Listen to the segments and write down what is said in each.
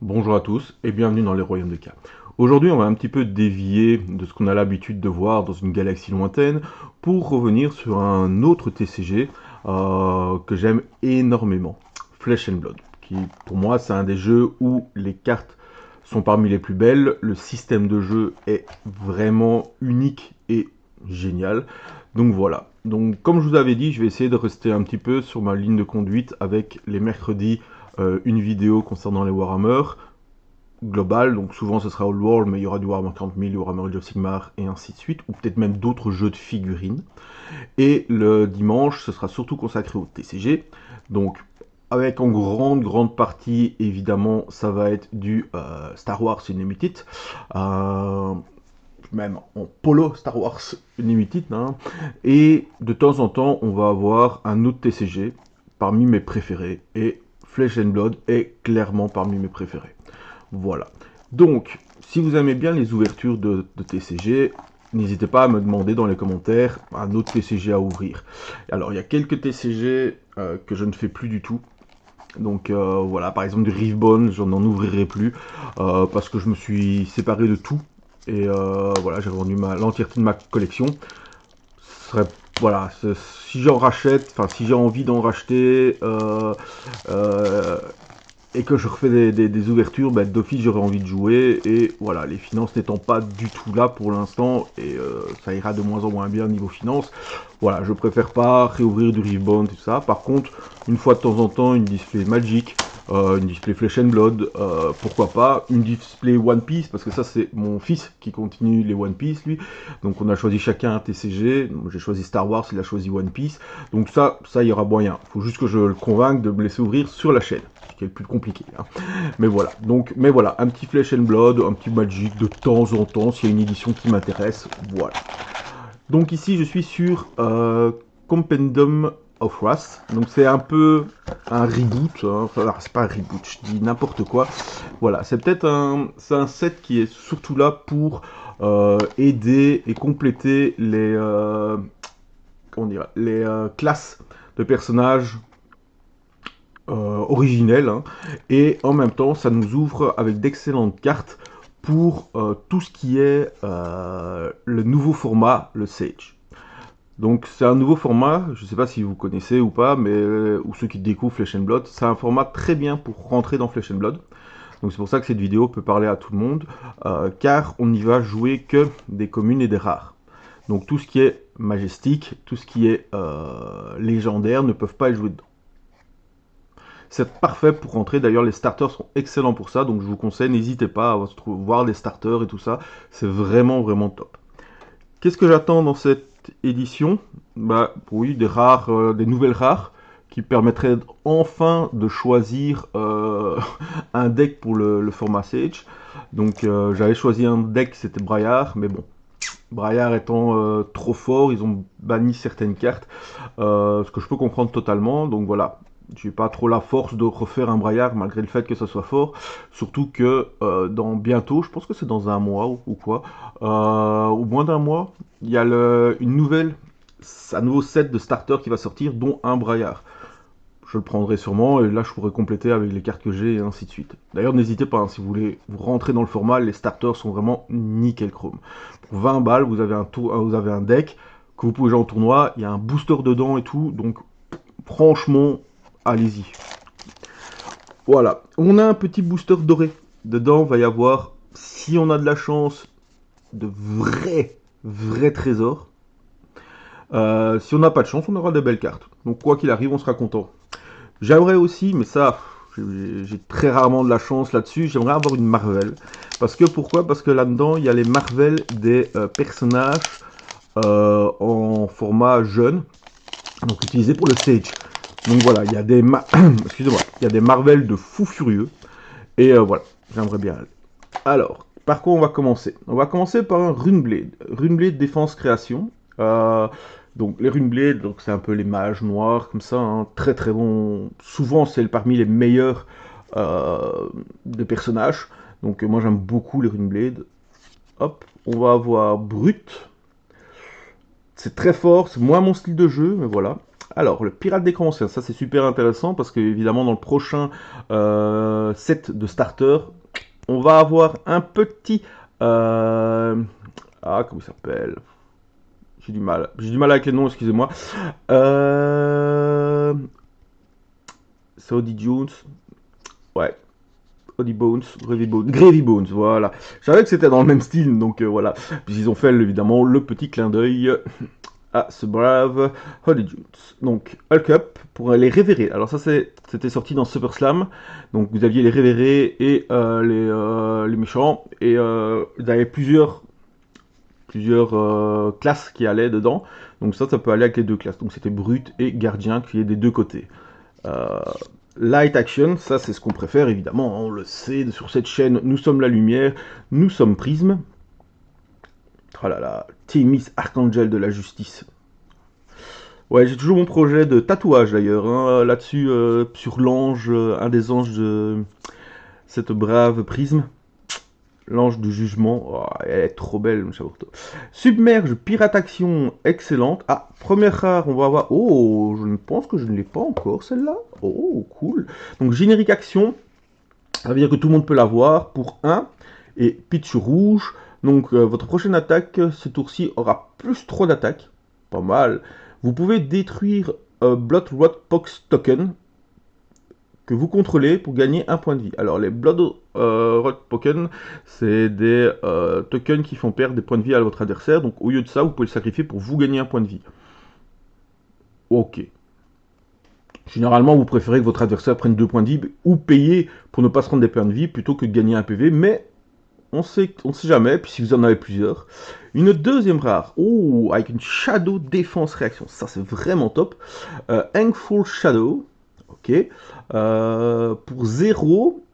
Bonjour à tous et bienvenue dans les Royaumes de K. Aujourd'hui, on va un petit peu dévier de ce qu'on a l'habitude de voir dans une galaxie lointaine pour revenir sur un autre TCG que j'aime énormément, Flesh and Blood, qui pour moi c'est un des jeux où les cartes sont parmi les plus belles, le système de jeu est vraiment unique et génial. Donc voilà. Donc comme je vous avais dit, je vais essayer de rester un petit peu sur ma ligne de conduite avec les mercredis une vidéo concernant les Warhammer global, donc souvent ce sera Old World, mais il y aura du Warhammer 40 000, du Warhammer Age of Sigmar, et ainsi de suite, ou peut-être même d'autres jeux de figurines. Et le dimanche, ce sera surtout consacré au TCG, donc avec en grande partie, évidemment, ça va être du Star Wars Unlimited, euh, même en polo Star Wars Unlimited, hein. Et de temps en temps, on va avoir un autre TCG parmi mes préférés, et Flesh and Blood est clairement parmi mes préférés. Voilà. Donc, si vous aimez bien les ouvertures de TCG, n'hésitez pas à me demander dans les commentaires un autre TCG à ouvrir. Alors, il y a quelques TCG que je ne fais plus du tout. Donc voilà, par exemple du Riftbone, je n'en ouvrirai plus parce que je me suis séparé de tout. Et voilà, j'ai vendu l'entièreté de ma collection. Ce serait, voilà, si j'en rachète, enfin si j'ai envie d'en racheter, euh, et que je refais des ouvertures, bah, d'office j'aurais envie de jouer, et voilà, les finances n'étant pas du tout là pour l'instant, et ça ira de moins en moins bien niveau finances, voilà, je préfère pas réouvrir du Riftbound, tout ça. Par contre, une fois de temps en temps, une display Magic, une display Flesh and Blood, pourquoi pas, une display One Piece, parce que ça c'est mon fils qui continue les One Piece lui, donc on a choisi chacun un TCG, j'ai choisi Star Wars, il a choisi One Piece, donc ça il y aura moyen, faut juste que je le convainque de me laisser ouvrir sur la chaîne, ce qui est le plus compliqué, hein. Mais voilà, donc, mais voilà, un petit Flesh and Blood, un petit Magic de temps en temps, s'il y a une édition qui m'intéresse, voilà. Donc ici, je suis sur Compendium of Wrath. Donc c'est un peu un reboot. Hein. Enfin, c'est pas un reboot, je dis n'importe quoi. Voilà, c'est peut-être c'est un set qui est surtout là pour aider et compléter comment dire, les classes de personnages originelles, hein. Et en même temps, ça nous ouvre avec d'excellentes cartes pour tout ce qui est le nouveau format, le Sage. Donc c'est un nouveau format, je ne sais pas si vous connaissez ou pas, mais ou ceux qui découvrent Flesh and Blood, c'est un format très bien pour rentrer dans Flesh and Blood. Donc c'est pour ça que cette vidéo peut parler à tout le monde, car on n'y va jouer que des communes et des rares. Donc tout ce qui est majestique, tout ce qui est légendaire ne peuvent pas être joués dedans. C'est parfait pour rentrer, d'ailleurs les starters sont excellents pour ça, donc je vous conseille, n'hésitez pas à voir les starters et tout ça, c'est vraiment top. Qu'est-ce que j'attends dans cette édition? Bah oui, des rares, des nouvelles rares qui permettraient enfin de choisir un deck pour le format Sage. Donc j'avais choisi un deck, c'était Braillard, mais bon, Braillard étant trop fort, ils ont banni certaines cartes, ce que je peux comprendre totalement. Donc voilà, j'ai pas trop la force de refaire un Braillard malgré le fait que ça soit fort. Surtout que dans bientôt, je pense que c'est dans un mois ou quoi, ou moins d'un mois, il y a un nouveau set de starters qui va sortir, dont un Braillard. Je le prendrai sûrement et là je pourrai compléter avec les cartes que j'ai et ainsi de suite. D'ailleurs n'hésitez pas, hein, si vous voulez vous rentrer dans le format, les starters sont vraiment nickel chrome. Pour 20 balles, vous avez un deck que vous pouvez jouer en tournoi, il y a un booster dedans et tout, donc franchement, allez-y. Voilà, on a un petit booster doré. Dedans, il va y avoir, si on a de la chance, de vrais trésors. Si on n'a pas de chance, on aura des belles cartes. Donc quoi qu'il arrive, on sera content. J'aimerais aussi, mais ça, j'ai très rarement de la chance là-dessus, j'aimerais avoir une Marvel. Parce que pourquoi? Parce que là-dedans, il y a les Marvel des personnages en format jeune, donc utilisés pour le Sage. Donc voilà, il y a des excusez-moi, il y a des Marvel de fou furieux. Et voilà, j'aimerais bien aller. Alors, par quoi on va commencer? On va commencer par un Runeblade. Runeblade Défense Création. Donc les Runeblade, donc c'est un peu les mages noirs comme ça, hein, très bon. Souvent c'est parmi les meilleurs des personnages. Donc moi j'aime beaucoup les Runeblade. Hop, on va avoir Brut. C'est très fort, c'est moins mon style de jeu, mais voilà. Alors, le pirate nécromancien, ça c'est super intéressant parce que évidemment dans le prochain set de starter, on va avoir un petit... comment il s'appelle? J'ai du mal avec les noms, excusez-moi. Saudi Jones, ouais, Oddy Bones, Gravy Bones, voilà. Je savais que c'était dans le même style, donc voilà. Puis ils ont fait évidemment le petit clin d'œil à ce brave Holly Jones. Donc Hulk Up pour les révérer. Alors ça c'était sorti dans Super Slam. Donc vous aviez les révérés et les méchants. Et vous avez plusieurs classes qui allaient dedans. Donc ça peut aller avec les deux classes. Donc c'était brut et gardien qui est des deux côtés. Euh, Light Action, ça c'est ce qu'on préfère évidemment, on le sait, sur cette chaîne, nous sommes la lumière, nous sommes Prisme. Oh là là, Thémis, Archangel de la justice. Ouais, j'ai toujours mon projet de tatouage d'ailleurs, hein, là-dessus, sur l'ange, un des anges de cette brave Prisme. L'ange du jugement, oh, elle est trop belle, mon Chavorto. Submerge, pirate action, excellente. Ah, première rare, on va avoir... Oh, je pense que je ne l'ai pas encore, celle-là. Oh, cool. Donc, générique action, ça veut dire que tout le monde peut l'avoir pour 1. Et pitch rouge, donc votre prochaine attaque, ce tour-ci, aura plus 3 d'attaque. Pas mal. Vous pouvez détruire Blood Rot Pox Token que vous contrôlez pour gagner un point de vie. Alors les Blood Rot Token, c'est des tokens qui font perdre des points de vie à votre adversaire. Donc au lieu de ça, vous pouvez le sacrifier pour vous gagner un point de vie. Ok. Généralement, vous préférez que votre adversaire prenne 2 points de vie ou payer pour ne pas se rendre des points de vie plutôt que de gagner un PV. Mais on sait jamais, puis si vous en avez plusieurs. Une deuxième rare, oh, avec une Shadow Défense Réaction, ça c'est vraiment top. Hangful Shadow, ok. Pour 0,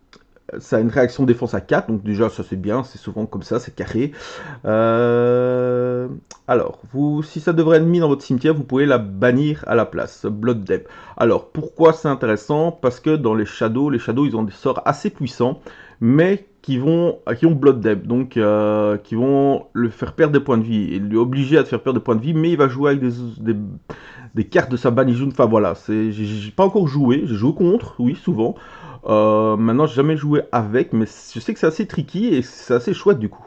ça a une réaction défense à 4, donc déjà ça c'est bien, c'est souvent comme ça, c'est carré. Alors, si ça devrait être mis dans votre cimetière, vous pouvez la bannir à la place, Blood Deb. Alors, pourquoi c'est intéressant? Parce que dans les Shadows ils ont des sorts assez puissants, mais qui ont Blood Deb, donc qui vont le faire perdre des points de vie, et lui obliger à te faire perdre des points de vie, mais il va jouer avec des cartes de sa banijun, enfin voilà, j'ai pas encore joué, j'ai joué contre, oui, souvent. Maintenant, j'ai jamais joué avec, mais je sais que c'est assez tricky et c'est assez chouette du coup.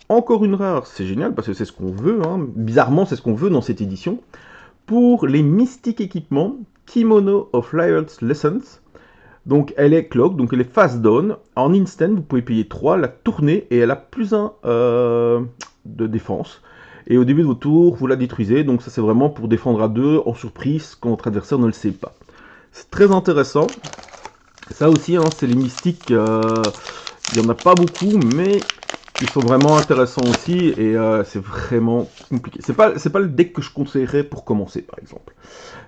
Encore une rare, c'est génial parce que c'est ce qu'on veut, hein. Bizarrement, c'est ce qu'on veut dans cette édition. Pour les mystiques équipements, Kimono of Lion's Lessons. Donc elle est clock, donc elle est fast down. En instant, vous pouvez payer 3, la tourner et elle a plus 1 de défense. Et au début de votre tour, vous la détruisez. Donc ça c'est vraiment pour défendre à 2 en surprise quand votre adversaire ne le sait pas. C'est très intéressant. Ça aussi, hein, c'est les mystiques. Il n'y en a pas beaucoup, mais ils sont vraiment intéressants aussi. Et c'est vraiment compliqué. C'est pas le deck que je conseillerais pour commencer, par exemple.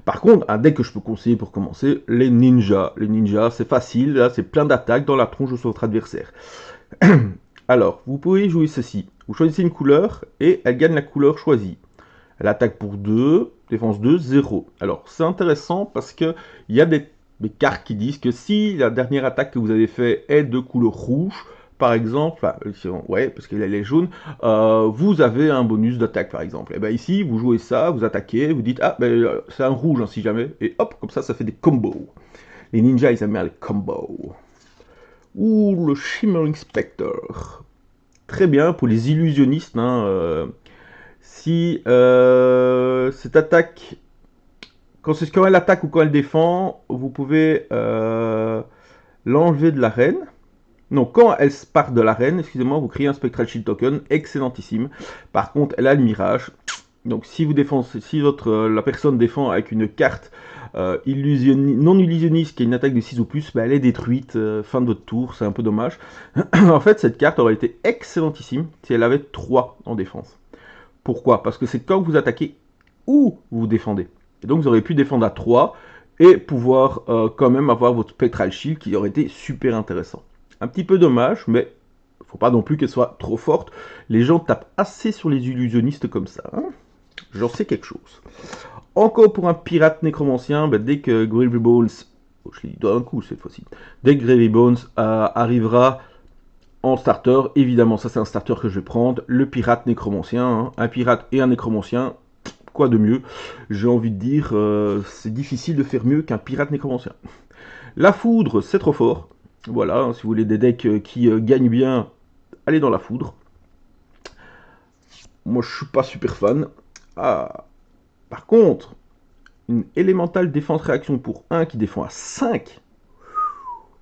Par contre, un deck que je peux conseiller pour commencer, les ninjas. Les ninjas, c'est facile. Là, c'est plein d'attaques dans la tronche de votre adversaire. Alors, vous pouvez jouer ceci. Vous choisissez une couleur et elle gagne la couleur choisie. Elle attaque pour 2, défense 2, 0. Alors, c'est intéressant parce qu'il y a des cartes qui disent que si la dernière attaque que vous avez fait est de couleur rouge, par exemple, enfin, ouais, parce qu'elle est jaune, vous avez un bonus d'attaque, par exemple. Et bien ici, vous jouez ça, vous attaquez, vous dites, ah, ben c'est un rouge, hein, si jamais, et hop, comme ça fait des combos. Les ninjas, ils aiment bien les combos. Ouh, le Shimmering Spectre. Très bien pour les illusionnistes, hein, si cette attaque, quand elle attaque ou quand elle défend, vous pouvez l'enlever de l'arène. Non, quand elle part de l'arène, excusez-moi, vous créez un Spectral Shield Token, excellentissime. Par contre, elle a le mirage. Donc si vous défendez, si la personne défend avec une carte non illusionniste qui a une attaque de 6 ou plus, bah, elle est détruite, fin de votre tour, c'est un peu dommage. En fait, cette carte aurait été excellentissime si elle avait 3 en défense. Pourquoi? Parce que c'est quand vous attaquez ou vous défendez. Et donc vous auriez pu défendre à 3 et pouvoir quand même avoir votre Spectral Shield qui aurait été super intéressant. Un petit peu dommage, mais faut pas non plus qu'elle soit trop forte. Les gens tapent assez sur les illusionnistes comme ça. Hein, j'en sais quelque chose. Encore pour un pirate nécromancien, bah, dès que Gravy Bones, oh, je l'ai dit d'un coup cette fois-ci, dès que Gravy Bones arrivera en starter, évidemment ça c'est un starter que je vais prendre, le pirate nécromancien, hein, un pirate et un nécromancien, quoi de mieux? J'ai envie de dire, c'est difficile de faire mieux qu'un pirate nécromancien. La foudre, c'est trop fort. Voilà, hein, si vous voulez des decks qui gagnent bien, allez dans la foudre. Moi, je suis pas super fan. Ah. Par contre, une élémentale défense réaction pour 1 qui défend à 5.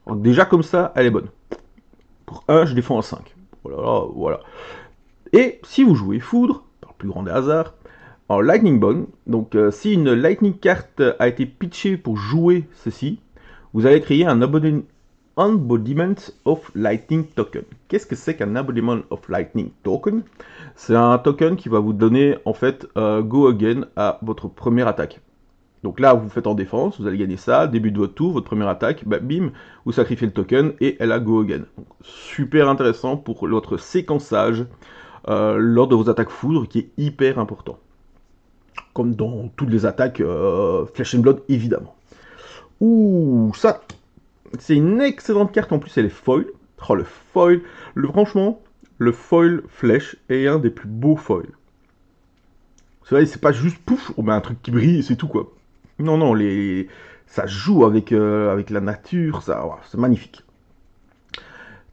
Donc déjà comme ça, elle est bonne. Pour 1, je défends à 5. Voilà, voilà. Et si vous jouez foudre, par le plus grand des hasards, en Lightning Bone, donc si une Lightning carte a été pitchée pour jouer ceci, vous allez créer un Embodiment of Lightning Token. Qu'est-ce que c'est qu'un Embodiment of Lightning Token? C'est un token qui va vous donner en fait Go Again à votre première attaque. Donc là, vous faites en défense, vous allez gagner ça, début de votre tour, votre première attaque, bah, bim, vous sacrifiez le token et elle a Go Again. Donc, super intéressant pour votre séquençage lors de vos attaques foudre qui est hyper important. Comme dans toutes les attaques Flesh and Blood, évidemment. Ouh, ça, c'est une excellente carte, en plus elle est foil. Oh, le foil, franchement, le foil flèche est un des plus beaux foils. C'est pas juste pouf, on met un truc qui brille et c'est tout quoi. Non, non, ça joue avec la nature, c'est magnifique.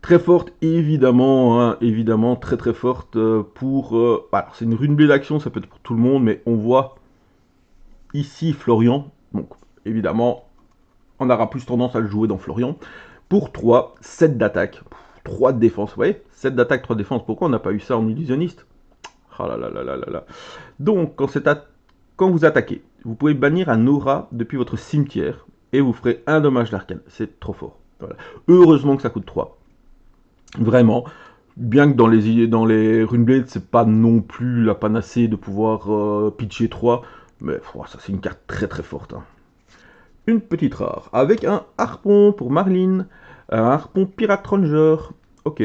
Très forte, évidemment, hein, évidemment, très très forte pour... voilà, c'est une rune blé d'action, ça peut être pour tout le monde, mais on voit ici Florian, donc évidemment, on aura plus tendance à le jouer dans Florian. Pour 3, 7 d'attaque, 3 de défense, vous voyez, 7 d'attaque, 3 de défense, pourquoi on n'a pas eu ça en illusionniste? Ah là là là là là là. Donc, quand vous attaquez, vous pouvez bannir un aura depuis votre cimetière et vous ferez un dommage d'arcane. C'est trop fort. Voilà. Heureusement que ça coûte 3. Vraiment. Bien que dans les Runeblade, c'est pas non plus la panacée de pouvoir pitcher 3. Mais ça, c'est une carte très très forte. Hein. Une petite rare. Avec un harpon pour Marlene. Un harpon pirate ranger. Ok.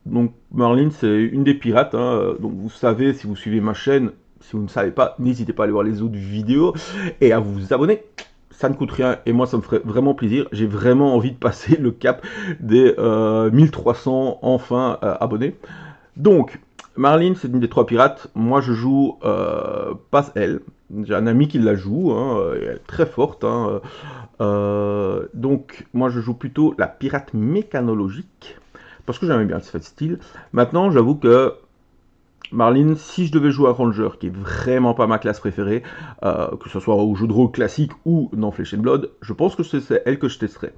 Donc Marlene, c'est une des pirates. Hein. Donc vous savez, si vous suivez ma chaîne, si vous ne savez pas, n'hésitez pas à aller voir les autres vidéos et à vous abonner. Ça ne coûte rien et moi ça me ferait vraiment plaisir. J'ai vraiment envie de passer le cap des 1300 enfin abonnés. Donc Marlene, c'est une des 3 pirates. Moi je joue pas elle. J'ai un ami qui la joue. Hein, elle est très forte. Hein, donc moi je joue plutôt la pirate mécanologique. Parce que j'aimais bien ce style. Maintenant j'avoue que Marlene, si je devais jouer à Ranger, qui est vraiment pas ma classe préférée, que ce soit au jeu de rôle classique ou dans Flesh and Blood, je pense que c'est elle que je testerais. De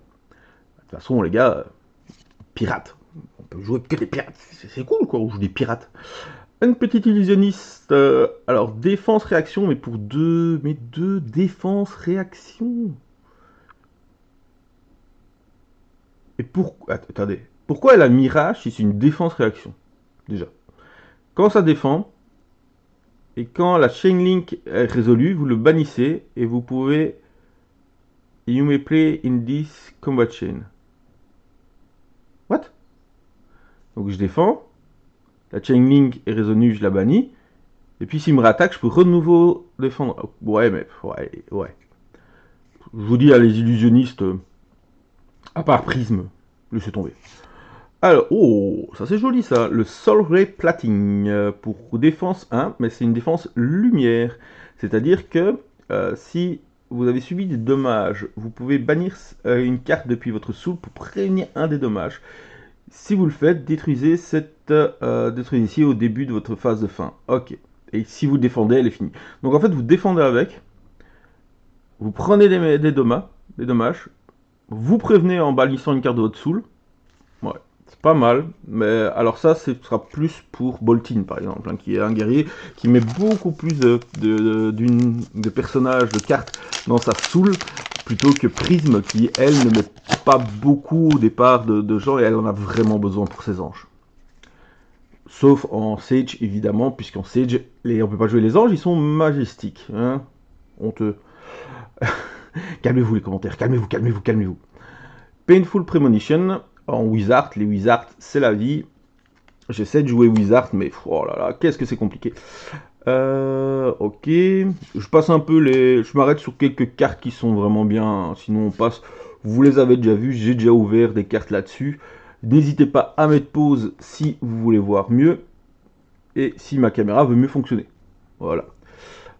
toute façon, les gars, pirates. On peut jouer que des pirates. C'est cool, quoi, on joue des pirates. Une petite illusionniste. Alors, défense-réaction, mais pour deux défense-réaction. Et pourquoi... Attendez. Pourquoi elle a Mirage si c'est une défense-réaction? Déjà. Quand ça défend, et quand la chain link est résolue, vous le bannissez et vous pouvez... You may play in this combat chain. What? Donc je défends, la chain link est résolue, je la bannis, et puis s'il me rattaque, je peux renouveau défendre. Ouais, mais... Ouais. Je vous dis, à les illusionnistes, à part Prisme, laissez tomber. Alors, oh, ça c'est joli ça, le Soul Ray Plating pour défense 1, mais c'est une défense lumière. C'est-à-dire que si vous avez subi des dommages, vous pouvez bannir une carte depuis votre soul pour prévenir un des dommages. Si vous le faites, détruisez ici au début de votre phase de fin. Ok. Et si vous défendez, elle est finie. Donc en fait, vous défendez avec, vous prenez des dommages, vous prévenez en bannissant une carte de votre soul. Ouais. C'est pas mal, mais alors ça, ce sera plus pour Boltyn, par exemple, hein, qui est un guerrier qui met beaucoup plus de personnages, de cartes dans sa soul, plutôt que Prisme, qui, elle, ne met pas beaucoup au départ de gens, et elle en a vraiment besoin pour ses anges. Sauf en Sage, évidemment, puisqu'en Sage, on peut pas jouer les anges, ils sont majestiques. Hein, honteux. Calmez-vous les commentaires, calmez-vous. Painful Premonition. En Wizard, les Wizards, c'est la vie. J'essaie de jouer Wizard, mais oh là là, qu'est-ce que c'est compliqué. Ok, je passe un peu je m'arrête sur quelques cartes qui sont vraiment bien, sinon on passe. Vous les avez déjà vues, j'ai déjà ouvert des cartes là-dessus. N'hésitez pas à mettre pause si vous voulez voir mieux et si ma caméra veut mieux fonctionner. Voilà.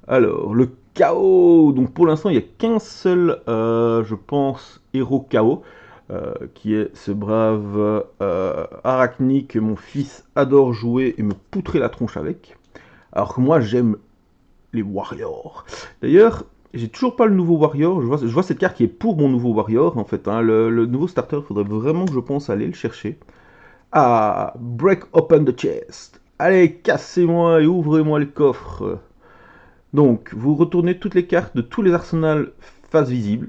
Alors, le chaos. Donc pour l'instant, il n'y a qu'un seul, je pense, héros chaos, qui est ce brave Arachni que mon fils adore jouer et me poutrer la tronche avec. Alors que moi, j'aime les warriors. D'ailleurs, j'ai toujours pas le nouveau warrior. Je vois cette carte qui est pour mon nouveau warrior, en fait. Hein. Le nouveau starter, il faudrait vraiment que je pense aller le chercher. Ah, break open the chest. Allez, cassez-moi et ouvrez-moi le coffre. Donc, vous retournez toutes les cartes de tous les arsenals face visible.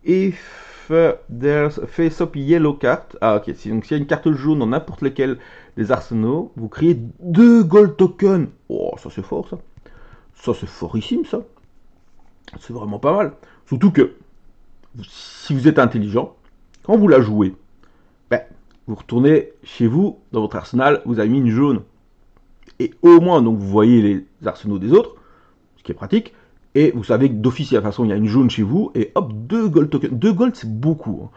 If there's a face-up yellow card. Ah, ok. Donc, s'il y a une carte jaune dans n'importe lequel des arsenaux, vous créez 2 gold tokens. Oh, ça c'est fort, ça. Ça c'est fortissime, ça. C'est vraiment pas mal. Surtout que, si vous êtes intelligent, quand vous la jouez, ben, vous retournez chez vous, dans votre arsenal, vous avez mis une jaune. Et au moins, donc, vous voyez les arsenaux des autres, ce qui est pratique. Et vous savez que d'office, de toute façon, il y a une jaune chez vous. Et hop, 2 gold tokens. 2 gold, c'est beaucoup. Hein.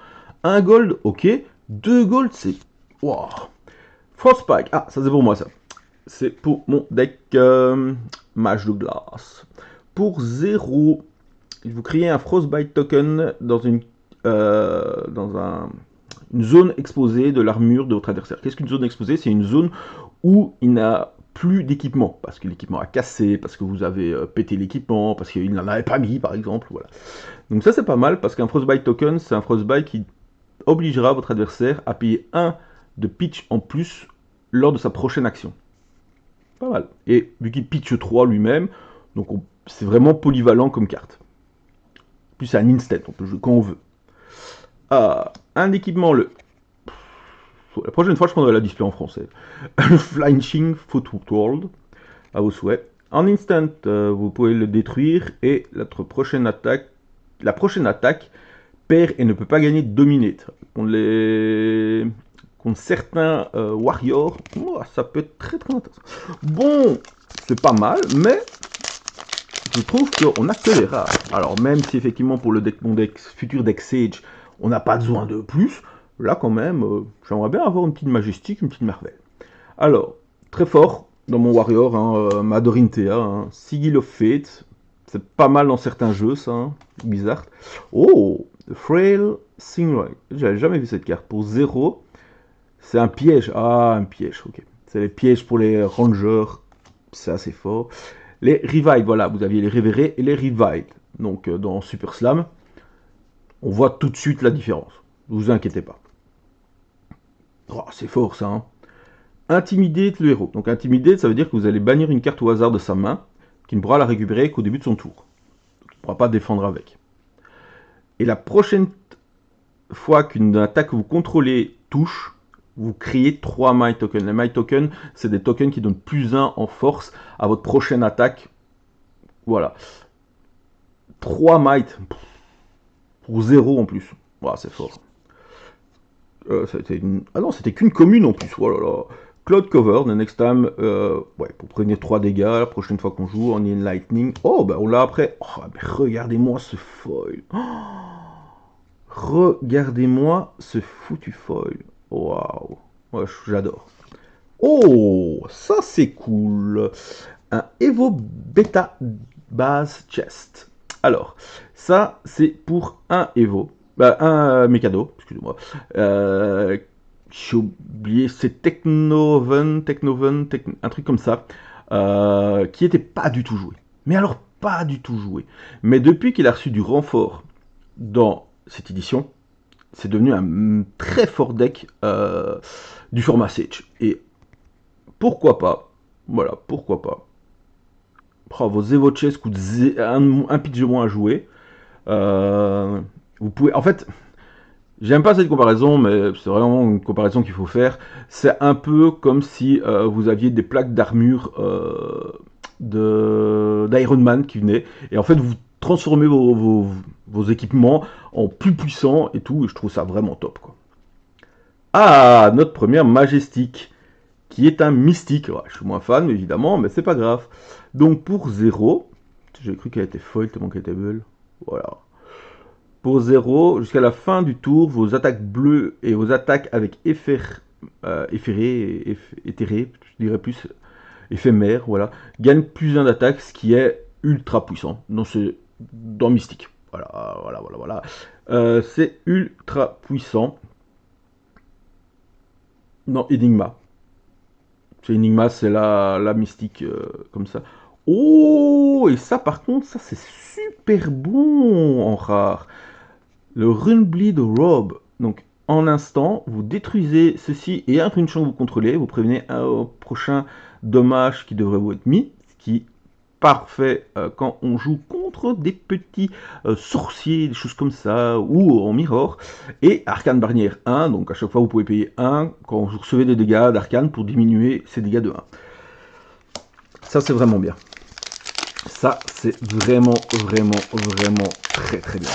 1 gold, ok. 2 gold, c'est... Wow. Frostpike. Ah, ça c'est pour moi, ça. C'est pour mon deck Mage de glace. Pour 0, vous créez un Frostbite token dans une zone exposée de l'armure de votre adversaire. Qu'est-ce qu'une zone exposée? C'est une zone où il n'a plus d'équipement, parce que l'équipement a cassé, parce que vous avez pété l'équipement, parce qu'il n'en avait pas mis, par exemple. Voilà. Donc ça, c'est pas mal, parce qu'un Frostbite token, c'est un Frostbite qui obligera votre adversaire à payer 1 de pitch en plus lors de sa prochaine action. Pas mal. Et vu qu'il pitch 3 lui-même, donc c'est vraiment polyvalent comme carte. Puis c'est un instant, on peut jouer quand on veut. Un équipement, la prochaine fois je prendrai la display en français. Le Flying Footworld, à vos souhaits. En instant, vous pouvez le détruire et la prochaine attaque perd et ne peut pas gagner de dominate. Contre certains warriors, ça peut être très très intéressant. Bon, c'est pas mal, mais je trouve qu'on a que les rares. Alors même si effectivement pour mon futur deck Sage, on n'a pas besoin de plus, là quand même, j'aimerais bien avoir une petite Majestic, une petite Marvel. Alors, très fort dans mon Warrior, hein, Madorinthea, hein, Sigil of Fate, c'est pas mal dans certains jeux ça, hein, bizarre. Oh, The Frail Singray, j'avais jamais vu cette carte. Pour 0, c'est un piège. Ah, un piège, ok. C'est les pièges pour les rangers, c'est assez fort. Les Revive, voilà, vous aviez les Révérés et les Revive. Donc dans Super Slam, on voit tout de suite la différence. Ne vous inquiétez pas. Oh, c'est fort ça. Hein. Intimidate le héros. Donc Intimidate, ça veut dire que vous allez bannir une carte au hasard de sa main, qui ne pourra la récupérer qu'au début de son tour. Donc, il ne pourra pas défendre avec. Et la prochaine fois qu'une attaque que vous contrôlez touche, vous créez 3 My Tokens. Les My Tokens, c'est des tokens qui donnent plus 1 en force à votre prochaine attaque. Voilà. 3 Might pour 0 en plus. Voilà, c'est fort. Ah non, c'était qu'une commune en plus. Voilà. Cloud Cover, the next time, ouais, pour prévenir 3 dégâts, la prochaine fois qu'on joue, on est Lightning. Oh, bah on l'a après. Oh, mais regardez-moi ce foil. Oh, regardez-moi ce foutu foil. Waouh. Ouais, j'adore. Oh, ça c'est cool. Un Evo Beta Base Chest. Alors, ça c'est pour un Evo. Un Mikado, excusez-moi. J'ai oublié, c'est Technoven, un truc comme ça, qui était pas du tout joué. Mais alors, pas du tout joué. Mais depuis qu'il a reçu du renfort dans cette édition, c'est devenu un très fort deck du format Sage. Et pourquoi pas, voilà, pourquoi pas. Oh, vos Evo Chess coûtent un pitch de moins à jouer. Vous pouvez, en fait, j'aime pas cette comparaison, mais c'est vraiment une comparaison qu'il faut faire. C'est un peu comme si vous aviez des plaques d'armure d'Iron Man qui venaient, et en fait vous transformez vos équipements en plus puissants et tout, et je trouve ça vraiment top, quoi. Ah, notre première Majestic, qui est un mystique. Ouais, je suis moins fan, évidemment, mais c'est pas grave. Donc pour 0, j'ai cru qu'elle était folle tellement qu'elle était belle. Voilà. Pour 0, jusqu'à la fin du tour, vos attaques bleues et vos attaques avec éthéré, je dirais plus, éphémère, voilà, gagne plus 1 d'attaque, ce qui est ultra puissant. Donc c'est dans Mystique. Voilà. C'est ultra puissant. Non, Enigma. C'est Enigma, c'est la mystique comme ça. Oh, et ça par contre, ça c'est super bon en rare. Le Runebleed Robe. Donc en instant, vous détruisez ceci et un trinchant que vous contrôlez. Vous prévenez un prochain dommage qui devrait vous être mis. Ce qui est parfait quand on joue contre des petits sorciers, des choses comme ça, ou en mirror. Et Arcane Barrière 1, donc à chaque fois vous pouvez payer 1 quand vous recevez des dégâts d'Arcane pour diminuer ces dégâts de 1. Ça c'est vraiment bien. Ça c'est vraiment très bien.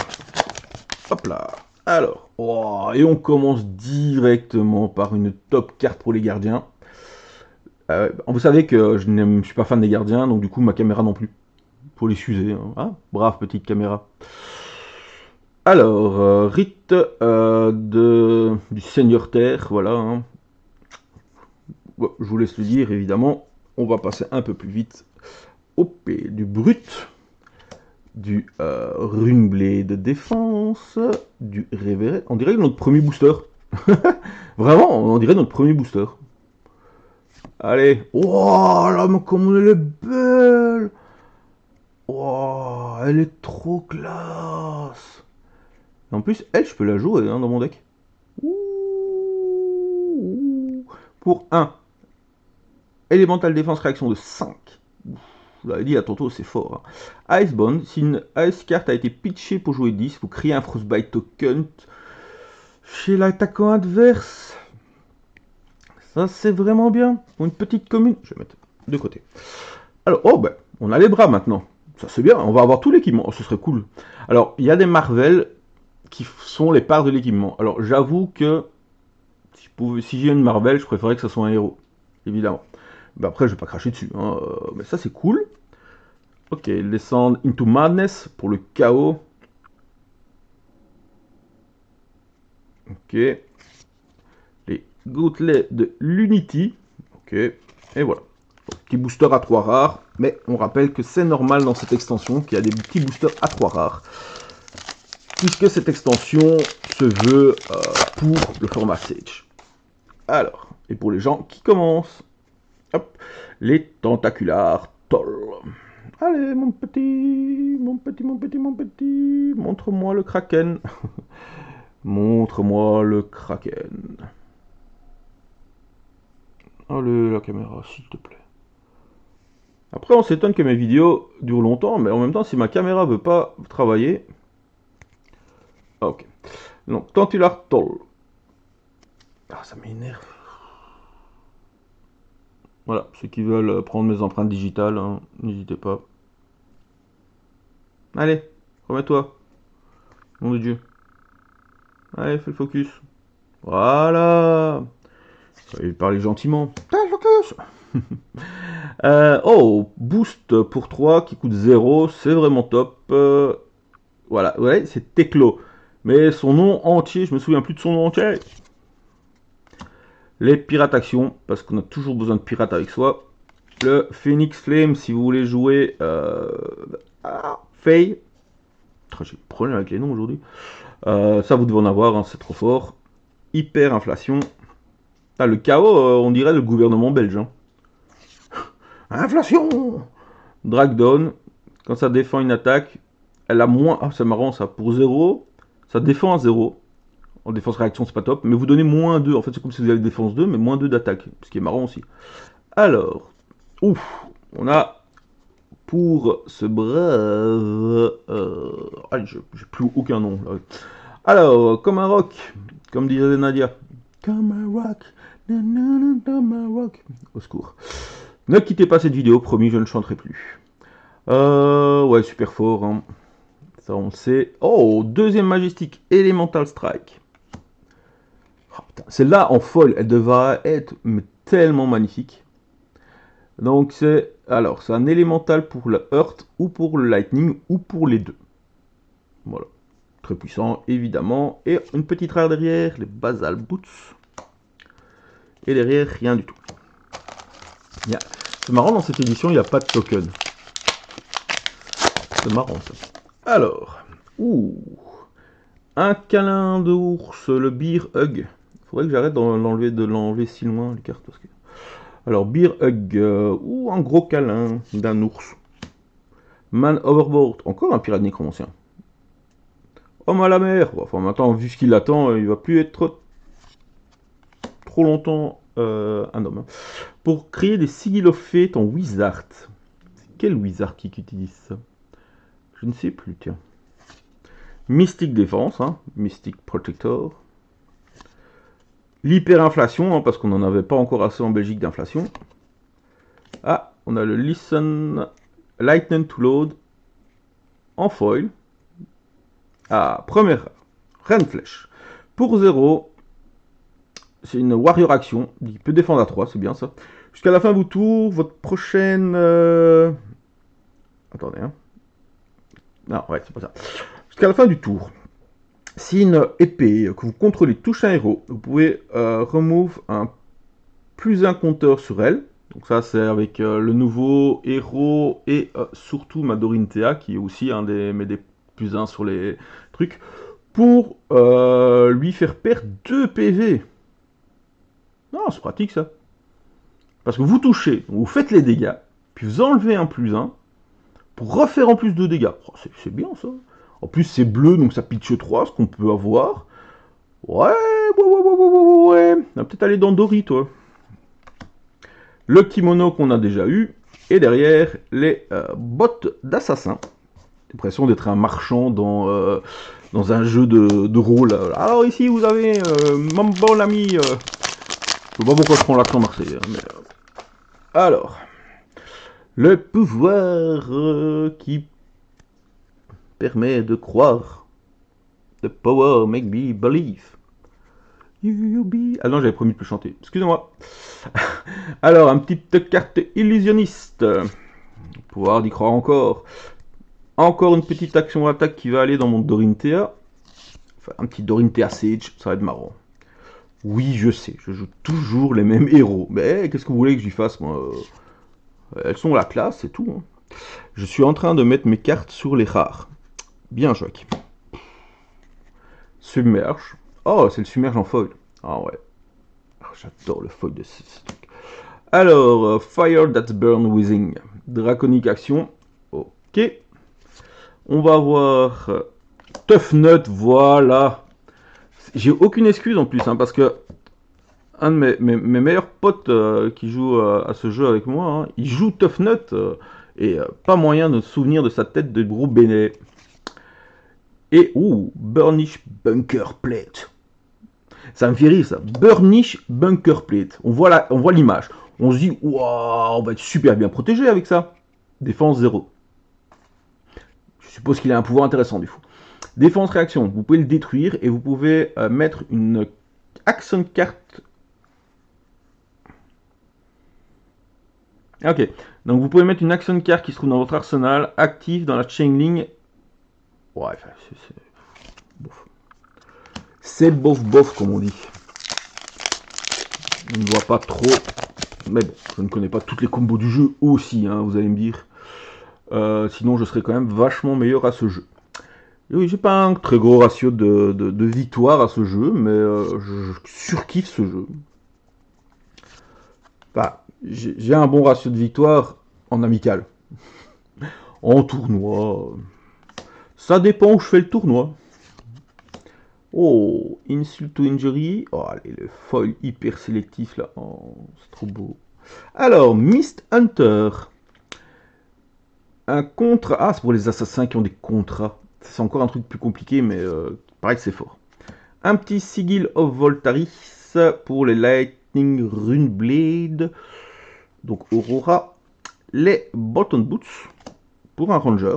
Hop là. Alors, oh, et on commence directement par une top carte pour les gardiens. Vous savez que je ne suis pas fan des gardiens, donc du coup ma caméra non plus. Faut les s'user. Hein. Ah, brave petite caméra. Alors, rite du Seigneur Terre, voilà. Hein. Ouais, je vous laisse le dire, évidemment. On va passer un peu plus vite. OP du brut, du Runeblade de défense, du Révérend. On dirait notre premier booster. Vraiment, on dirait notre premier booster. Allez. Oh là, mais comme elle est belle. Oh, elle est trop classe. En plus, elle, je peux la jouer hein, dans mon deck. Ouh. Pour 1. Elemental Défense réaction de 5. Vous l'avez dit à tantôt, c'est fort. Hein. Icebound, si une Ice carte a été pitchée pour jouer 10, vous créez un Frostbite token chez l'attaquant adverse. Ça, c'est vraiment bien. Pour une petite commune. Je vais mettre de côté. Alors, oh ben, on a les bras maintenant. Ça, c'est bien. On va avoir tout l'équipement. Oh, ce serait cool. Alors, il y a des Marvel qui sont les parts de l'équipement. Alors, j'avoue que si j'ai une Marvel, je préférerais que ce soit un héros. Évidemment. Ben après, je vais pas cracher dessus. Hein. Mais ça, c'est cool. Ok, descendre Into Madness pour le chaos. Ok. Les goutelets de l'Unity. Ok. Et voilà. Petit booster à 3 rares. Mais on rappelle que c'est normal dans cette extension qu'il y a des petits boosters à 3 rares. Puisque cette extension se veut pour le format Sage. Alors, et pour les gens qui commencent. Hop. Les tentaculars Toll. Allez, mon petit, montre-moi le Kraken. Montre-moi le Kraken. Allez, la caméra, s'il te plaît. Après, on s'étonne que mes vidéos durent longtemps, mais en même temps, si ma caméra veut pas travailler... Ok. Donc, Tentacular Toll. Ah, ça m'énerve. Voilà, ceux qui veulent prendre mes empreintes digitales, hein, n'hésitez pas. Allez, remets-toi. Nom de Dieu. Allez, fais le focus. Voilà. Ça va parler gentiment. Fais le focus. Oh, boost pour 3 qui coûte 0, c'est vraiment top. Voilà, ouais, c'est Teclo. Mais son nom entier, je me souviens plus de son nom entier. Les pirates actions, parce qu'on a toujours besoin de pirates avec soi. Le Phoenix Flame, si vous voulez jouer Faye. J'ai des problèmes avec les noms aujourd'hui. Ça, vous devez en avoir, hein, c'est trop fort. Hyper inflation. Ah, le chaos, on dirait le gouvernement belge. Hein. Inflation. Dragdown, quand ça défend une attaque, elle a moins... Ah, c'est marrant ça, pour 0, ça défend à 0. En défense réaction, c'est pas top, mais vous donnez moins 2. En fait, c'est comme si vous avez défense 2, mais moins 2 d'attaque, ce qui est marrant aussi. Alors, ouf, on a pour ce brave... Ah, j'ai plus aucun nom. Là. Alors, comme un rock, comme disait Nadia. Comme un rock, comme un rock. Au secours. Ne quittez pas cette vidéo, promis, je ne chanterai plus. Ouais, super fort. Hein. Ça, on le sait. Oh, deuxième majestique, Elemental Strike. Oh, celle-là, en folle, elle devra être tellement magnifique. Donc, c'est un élémental pour le Earth, ou pour le Lightning, ou pour les deux. Voilà. Très puissant, évidemment. Et une petite rare derrière, les Basal Boots. Et derrière, rien du tout. Yeah. C'est marrant, dans cette édition, il n'y a pas de token. C'est marrant, ça. Alors, un câlin d'ours, le Beer Hug. Faudrait que j'arrête de l'enlever si loin, les cartes. Parce que... Alors, Beer Hug, un gros câlin d'un ours. Man Overboard, encore un pirate nécromancien. Homme à la mer, enfin maintenant, vu ce qu'il attend, il va plus être trop longtemps un homme. Pour créer des Sigil of Fate en Wizard. Quel Wizard qui utilise ça? Je ne sais plus, tiens. Mystic Défense, hein, Mystic Protector. L'hyperinflation, hein, parce qu'on n'en avait pas encore assez en Belgique d'inflation. Ah, on a le Listen Lightning to Load en foil. Ah, première Reine Flèche. Pour 0, c'est une Warrior Action. Il peut défendre à 3, c'est bien ça. Jusqu'à la fin de votre tour, votre prochaine... Attendez, hein. Non, ouais, c'est pas ça. Jusqu'à la fin du tour, si une épée que vous contrôlez touche un héros, vous pouvez remove un +1 compteur sur elle. Donc ça, c'est avec le nouveau héros et surtout Madorinthea, qui est aussi un des +1 sur les trucs, pour lui faire perdre 2 PV. Non, c'est pratique ça. Parce que vous touchez, vous faites les dégâts, puis vous enlevez un +1 pour refaire en plus de dégâts. Oh, c'est bien ça. En plus, c'est bleu, donc ça pitch 3, ce qu'on peut avoir. Ouais. On va peut-être aller dans Dory, toi. Le kimono qu'on a déjà eu. Et derrière, les bottes d'assassin. L'impression d'être un marchand dans un jeu de rôle. Alors ici, vous avez mon bon ami. Je sais pas pourquoi je prends l'accent marseillais. Mais, alors, le pouvoir qui permet de croire. The power make me believe. You be... Ah non, j'avais promis de plus chanter. Excusez-moi. Alors, une petite carte illusionniste. Pouvoir d'y croire encore. Encore une petite action attaque qui va aller dans mon Dorinthea. Enfin, un petit Dorinthea Sage, ça va être marrant. Oui, je sais, je joue toujours les mêmes héros. Mais qu'est-ce que vous voulez que j'y fasse, moi? Elles sont la classe, c'est tout. Hein. Je suis en train de mettre mes cartes sur les rares. Bien, Jacques. Submerge. Oh, c'est le submerge en foil. Ah ouais. Oh, j'adore le foil de ce truc. Alors, Fire That Burn Within. Draconic Action. Ok. On va voir Tough Nut, voilà. J'ai aucune excuse en plus, hein, parce que un de mes meilleurs potes qui joue à ce jeu avec moi, hein, il joue Tough Nut, et pas moyen de se souvenir de sa tête de gros bénet. Et, Burnish Bunker Plate. Ça me fait rire ça. Burnish Bunker Plate. On voit l'image. On se dit, waouh, on va être super bien protégé avec ça. Défense 0. Je suppose qu'il a un pouvoir intéressant du coup. Défense réaction. Vous pouvez le détruire et vous pouvez mettre une action carte. Ok. Donc vous pouvez mettre une action carte qui se trouve dans votre arsenal active dans la chainling. Ouais, c'est bof comme on dit. On ne voit pas trop. Mais bon, je ne connais pas toutes les combos du jeu aussi, hein, vous allez me dire. Sinon, je serais quand même vachement meilleur à ce jeu. Et oui, j'ai pas un très gros ratio de victoire à ce jeu, mais je surkiffe ce jeu. Enfin, j'ai un bon ratio de victoire en amical. En tournoi, ça dépend où je fais le tournoi. Oh, Insult to Injury. Oh, allez, le foil hyper sélectif là. Oh, c'est trop beau. Alors, Mist Hunter. Un contrat. Ah, c'est pour les assassins qui ont des contrats. C'est encore un truc plus compliqué, mais pareil que c'est fort. Un petit Sigil of Voltaris pour les Lightning Rune Blade. Donc Aurora. Les Button Boots pour un Ranger.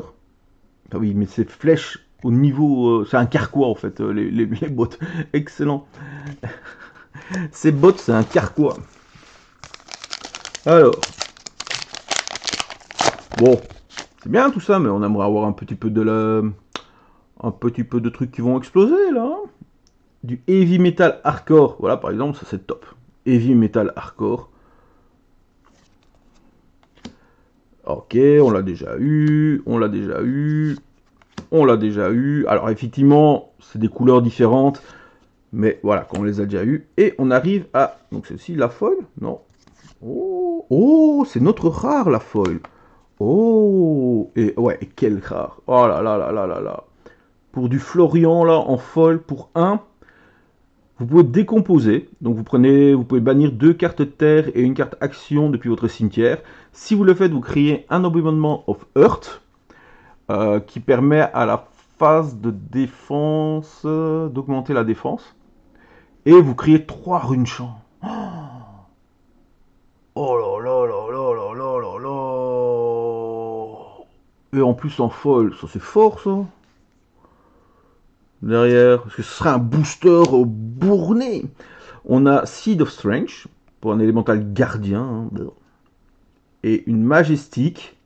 Ah oui, mais ces flèches au niveau... c'est un carquois en fait, les bottes. Excellent. Ces bottes, c'est un carquois. Alors. Bon. C'est bien tout ça, mais on aimerait avoir un petit peu de trucs qui vont exploser là. Du heavy metal hardcore. Voilà, par exemple, ça c'est top. Heavy metal hardcore. Ok, on l'a déjà eu, on l'a déjà eu, on l'a déjà eu. Alors effectivement, c'est des couleurs différentes, mais voilà, quand on les a déjà eu. Et on arrive à... Donc c'est aussi la foil? Non. Oh, oh, c'est notre rare la foil. Oh, et ouais, et quel rare. Oh là là là là là là. Pour du Florian là, en foil, pour un, vous pouvez décomposer. Donc vous pouvez bannir 2 cartes terre et une carte action depuis votre cimetière. Si vous le faites, vous créez un Abomination of Earth qui permet à la phase de défense d'augmenter la défense. Et vous créez 3 runes champ. Oh là là là là là là là là. Et en plus en foil, ça c'est fort ça. Derrière, parce que ce serait un booster bourné. On a Seed of Strength pour un élémental gardien. Hein, et une majestique.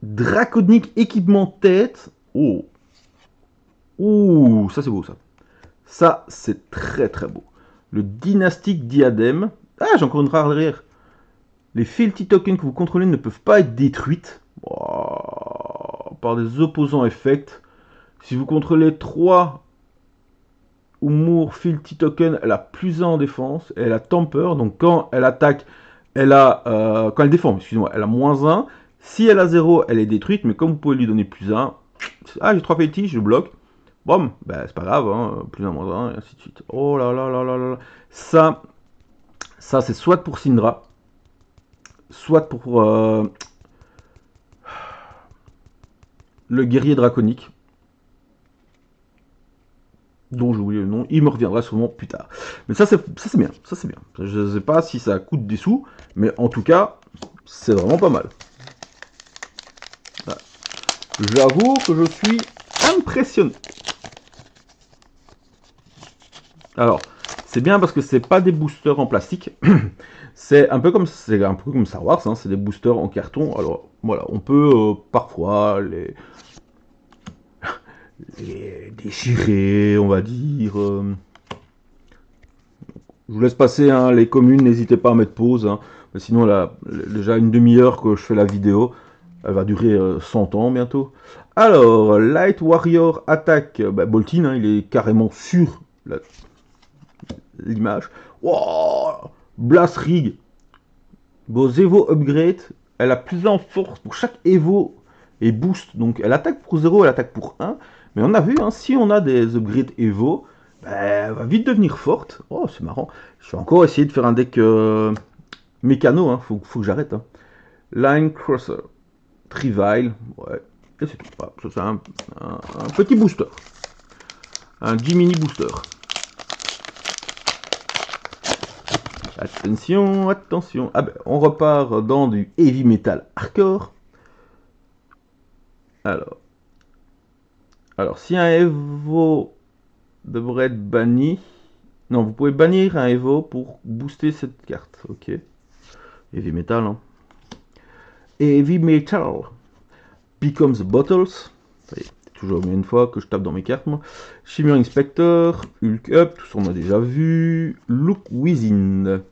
Draconique équipement tête. Oh. Ouh, ça c'est beau ça. Ça c'est très très beau. Le dynastique diadème. Ah, j'ai encore une rare derrière. Les Fealty tokens que vous contrôlez ne peuvent pas être détruites par des opposants effects. Si vous contrôlez 3 Umur Fealty token, elle a plus 1 en défense. Et elle a Temper, donc quand elle attaque, elle a. Quand elle défend, excusez-moi, elle a -1. Si elle a 0, elle est détruite, mais comme vous pouvez lui donner +1. Ah, j'ai 3 Fealty, je bloque. Bon, ben c'est pas grave, hein, +1, -1, et ainsi de suite. Oh là là là là là là. Ça c'est soit pour Syndra, soit pour le guerrier draconique, dont j'ai oublié le nom, il me reviendra sûrement plus tard. Mais ça c'est bien, ça c'est bien. Je ne sais pas si ça coûte des sous, mais en tout cas, c'est vraiment pas mal. Voilà. J'avoue que je suis impressionné. Alors, c'est bien parce que c'est pas des boosters en plastique. C'est un peu comme Star Wars, hein, c'est des boosters en carton. Alors voilà, on peut parfois les déchirer, on va dire. Je vous laisse passer, hein, les communes, n'hésitez pas à mettre pause. Hein. Sinon, là, déjà une demi-heure que je fais la vidéo, elle va durer 100 ans bientôt. Alors, Light Warrior attaque, Boltyn, hein, il est carrément sur l'image. Wow, Blast Rig, vos Evo upgrade, elle a plus en force pour chaque Evo et boost. Donc elle attaque pour 0, elle attaque pour 1. Mais on a vu, hein, si on a des upgrades Evo, elle va vite devenir forte. Oh, c'est marrant. Je vais encore essayer de faire un deck mécano, hein, faut que j'arrête. Hein. Line Crosser, Trivile, ouais. Et c'est tout. Voilà, ça c'est un petit booster. Un G-Mini booster. Attention, attention. Ah ben, on repart dans du heavy metal hardcore. Alors si un Evo devrait être banni, non, vous pouvez bannir un Evo pour booster cette carte. Ok. Heavy metal, hein. Heavy metal becomes bottles. C'est toujours une fois que je tape dans mes cartes, moi. Shimmer Inspector, Hulk Up, tout ça on a déjà vu. Look Within.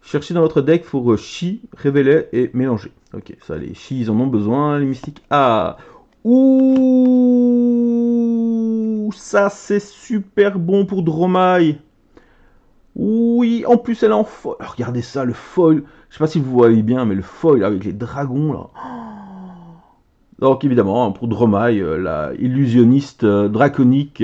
Cherchez dans votre deck pour chi, révéler et mélanger. Ok, ça, les chi, ils en ont besoin. Les mystiques. Ah! Ouh! Ça, c'est super bon pour Dromai. Oui, en plus, elle est en foil. Regardez ça, le foil. Je sais pas si vous voyez bien, mais le foil avec les dragons, là. Donc, évidemment, pour Dromai, la illusionniste draconique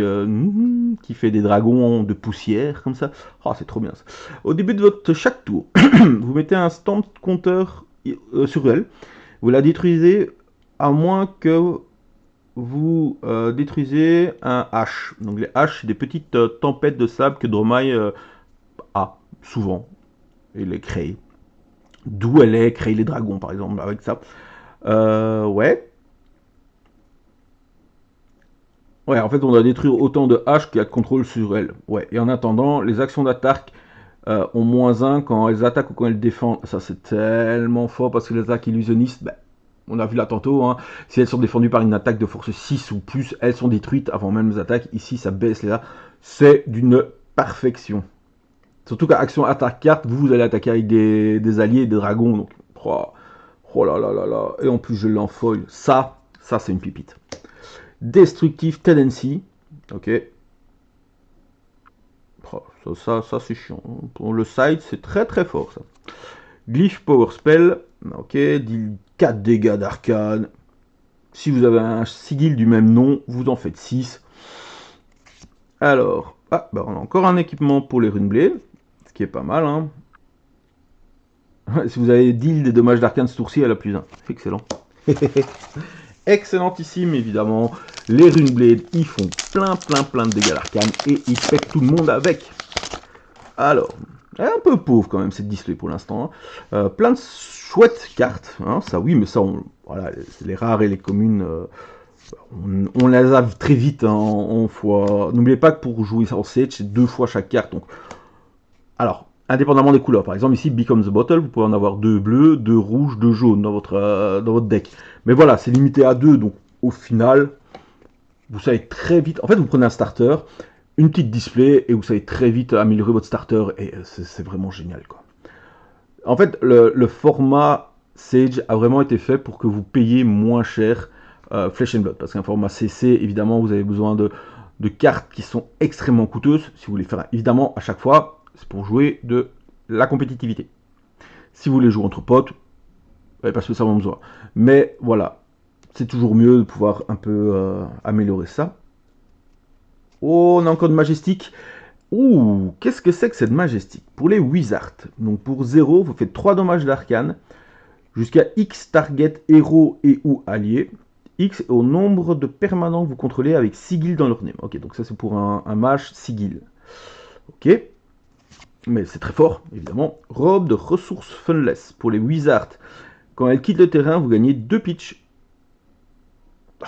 qui fait des dragons de poussière, comme ça. Oh, c'est trop bien ça. Au début de votre chaque tour, vous mettez un stand compteur sur elle. Vous la détruisez à moins que vous détruisez un H. Donc les H, c'est des petites tempêtes de sable que Dromai a souvent. Et les crée. D'où elle est, créer les dragons par exemple avec ça. Ouais. Ouais, en fait, on doit détruire autant de haches qu'il y a de contrôle sur elles. Ouais, et en attendant, les actions d'attaque ont -1 quand elles attaquent ou quand elles défendent. Ça, c'est tellement fort parce que les attaques illusionnistes, on a vu là tantôt, hein, si elles sont défendues par une attaque de force 6 ou plus, elles sont détruites avant même les attaques. Ici, ça baisse les là. C'est d'une perfection. Surtout qu'à action attaque carte, vous allez attaquer avec des alliés, des dragons. Donc, oh, Oh là là là là. Et en plus, je l'ai en foil. Ça c'est une pipite. Destructive Tendency. Ok. Oh, ça c'est chiant. Pour le side, c'est très très fort ça. Glyph Power Spell. Ok. Deal 4 dégâts d'arcane. Si vous avez un sigil du même nom, vous en faites 6. Alors, bah on a encore un équipement pour les Runeblade, ce qui est pas mal. Hein. Si vous avez deal des dommages d'arcane ce tour-ci, elle a plus 1. Excellent. Excellentissime, évidemment. Les Runeblade, ils font plein de dégâts d'arcane et ils pètent tout le monde avec. Alors, elle est un peu pauvre quand même cette display pour l'instant. Hein. Plein de chouettes cartes, hein, ça oui, mais ça, voilà, les rares et les communes, on les a très vite hein, en fois. N'oubliez pas que pour jouer en Sage, c'est 2 fois chaque carte. Donc, alors, indépendamment des couleurs, par exemple ici, Become the Bottle, vous pouvez en avoir 2 bleus, 2 rouges, 2 jaunes dans votre deck. Mais voilà, c'est limité à 2, donc au final, vous savez très vite. En fait, vous prenez un starter, une petite display, et vous savez très vite améliorer votre starter, et c'est vraiment génial, quoi. En fait, le format Sage a vraiment été fait pour que vous payiez moins cher Flesh and Blood, parce qu'un format CC, évidemment, vous avez besoin de cartes qui sont extrêmement coûteuses, si vous voulez faire, évidemment, à chaque fois, c'est pour jouer de la compétitivité. Si vous voulez jouer entre potes, vous n'avez pas spécialement besoin. Mais voilà, c'est toujours mieux de pouvoir un peu améliorer ça. Oh, on a encore de Majestic. Ouh, qu'est-ce que c'est que cette Majestic? Pour les Wizards, donc pour 0, vous faites 3 dommages d'arcane, jusqu'à X target héros et ou alliés. X au nombre de permanents que vous contrôlez avec Sigil dans leur name. Ok, donc ça c'est pour un mage Sigil. Ok, mais c'est très fort, évidemment. Robe de ressources funless pour les Wizards. Quand elle quitte le terrain, vous gagnez 2 pitch.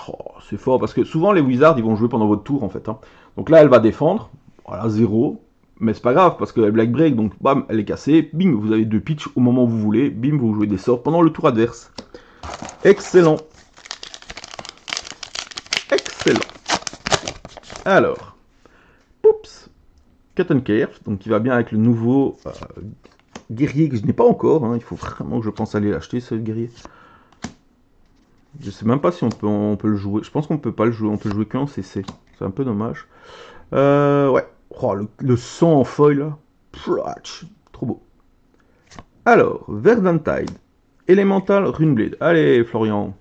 Oh, c'est fort, parce que souvent les Wizards, ils vont jouer pendant votre tour, en fait. Hein. Donc là, elle va défendre. Voilà, 0. Mais c'est pas grave, parce qu'elle Black Break, donc bam, elle est cassée. Bing, vous avez 2 pitch au moment où vous voulez. Bim, vous jouez des sorts pendant le tour adverse. Excellent. Excellent. Alors, oups. Cut and Care, donc qui va bien avec le nouveau guerrier que je n'ai pas encore. Hein. Il faut vraiment que je pense aller l'acheter, ce guerrier. Je sais même pas si on peut le jouer. Je pense qu'on peut pas le jouer. On peut le jouer qu'en CC. C'est un peu dommage. Ouais. Oh, le sang en foil là. Pratch. Trop beau. Alors, Verdantide. Elemental Runeblade. Allez, Florian.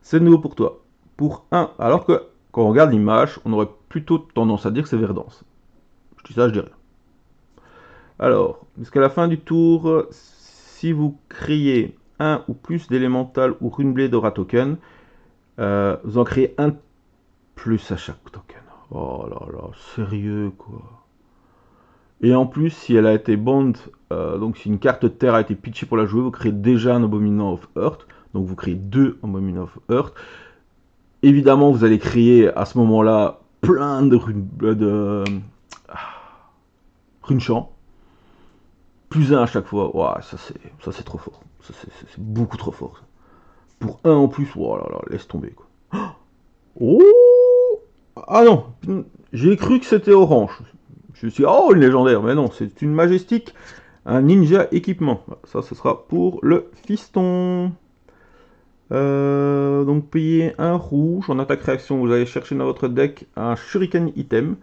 C'est nouveau pour toi. Pour 1. Alors que, quand on regarde l'image, on aurait plutôt tendance à dire que c'est Verdance. Je dis ça, je dis rien. Alors, jusqu'à la fin du tour, si vous créez un ou plus d'élémental ou Runeblade aura token, vous en créez un plus à chaque token. Oh là là, sérieux quoi. Et en plus, si elle a été bond, donc si une carte terre a été pitchée pour la jouer, vous créez déjà un Abominant of Earth. Donc vous créez 2 Abominant of Earth. Évidemment, vous allez créer à ce moment-là plein de Runechant. Plus 1 à chaque fois. Wow, ça c'est trop fort. C'est beaucoup trop fort. Ça. Pour 1 en plus, oh là là, laisse tomber quoi. Oh, ah non, j'ai cru que c'était orange. Je me suis dit, oh, une légendaire, mais non, c'est une majestique, un ninja équipement. Ça, ce sera pour le fiston. Donc, payez un rouge en attaque réaction. Vous allez chercher dans votre deck un shuriken item,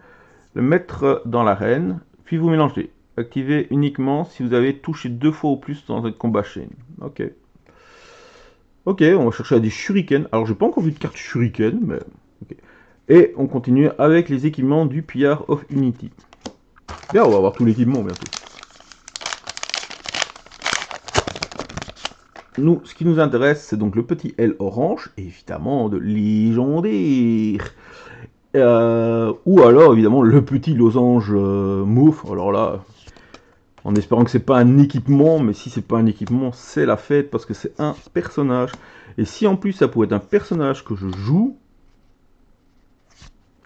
le mettre dans l'arène, puis vous mélangez. Activez uniquement si vous avez touché 2 fois ou plus dans votre combat chain. Ok. Ok, on va chercher à des shurikens. Alors, j'ai pas encore vu de carte shuriken, mais. Ok. Et on continue avec les équipements du PR of Unity. Bien, on va avoir tout l'équipement bientôt. Nous, ce qui nous intéresse, c'est donc le petit L orange, évidemment de légendaire. Ou alors, évidemment, le petit losange mauve. Alors là, en espérant que c'est pas un équipement, mais si c'est pas un équipement, c'est la fête parce que c'est un personnage. Et si en plus ça pouvait être un personnage que je joue,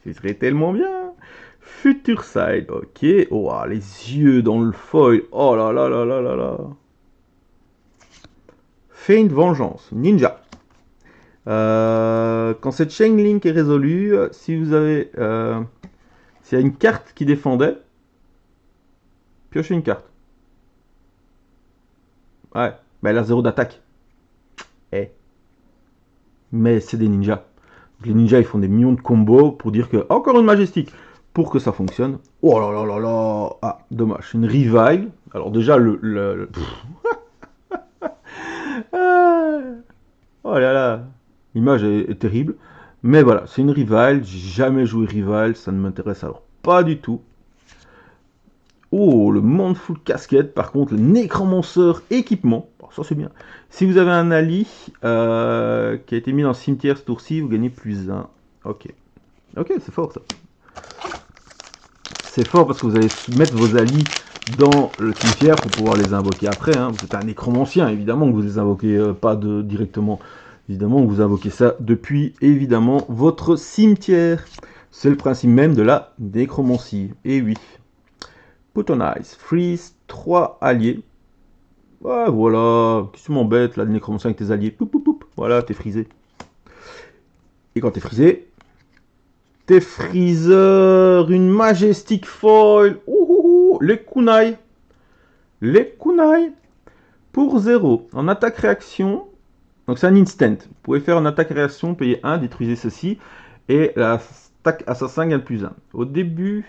ce serait tellement bien. Future Side, ok. Oh, les yeux dans le foil. Oh là là là là là là. Feint Vengeance, Ninja. Quand cette chain link est résolue, si vous avez, s'il y a une carte qui défendait, piochez une carte. Ouais, mais elle a 0 d'attaque. mais c'est des ninjas. Donc, les ninjas, ils font des millions de combos pour dire que, encore une majestique, pour que ça fonctionne. Oh là là là là. Ah, dommage, une revile. Alors déjà, Ah. Oh là là, l'image est terrible. Mais voilà, c'est une revile, j'ai jamais joué revile, ça ne m'intéresse alors pas du tout. Oh, le monde full casquette, par contre, le nécromancer équipement, bon, ça c'est bien. Si vous avez un Ali qui a été mis dans le cimetière ce tour-ci, vous gagnez +1. Ok, ok, c'est fort ça. C'est fort parce que vous allez mettre vos alliés dans le cimetière pour pouvoir les invoquer après. Hein. Vous êtes un nécromancien, évidemment que vous les invoquez pas directement. Évidemment que vous invoquez ça depuis, évidemment, votre cimetière. C'est le principe même de la nécromancie. Et oui. Put on ice. Freeze 3 alliés. Ah, voilà. Qu'est-ce que tu m'embêtes, là, le nécromancien avec tes alliés. Poup, poup, poup. Voilà, t'es frisé. Et quand t'es frisé, t'es freezer. Une majestic foil. Les kunai. Les kunai. Pour 0. En attaque-réaction. Donc c'est un instant. Vous pouvez faire une attaque-réaction, payer 1, détruisez ceci. Et la stack assassin gagne +1. Au début.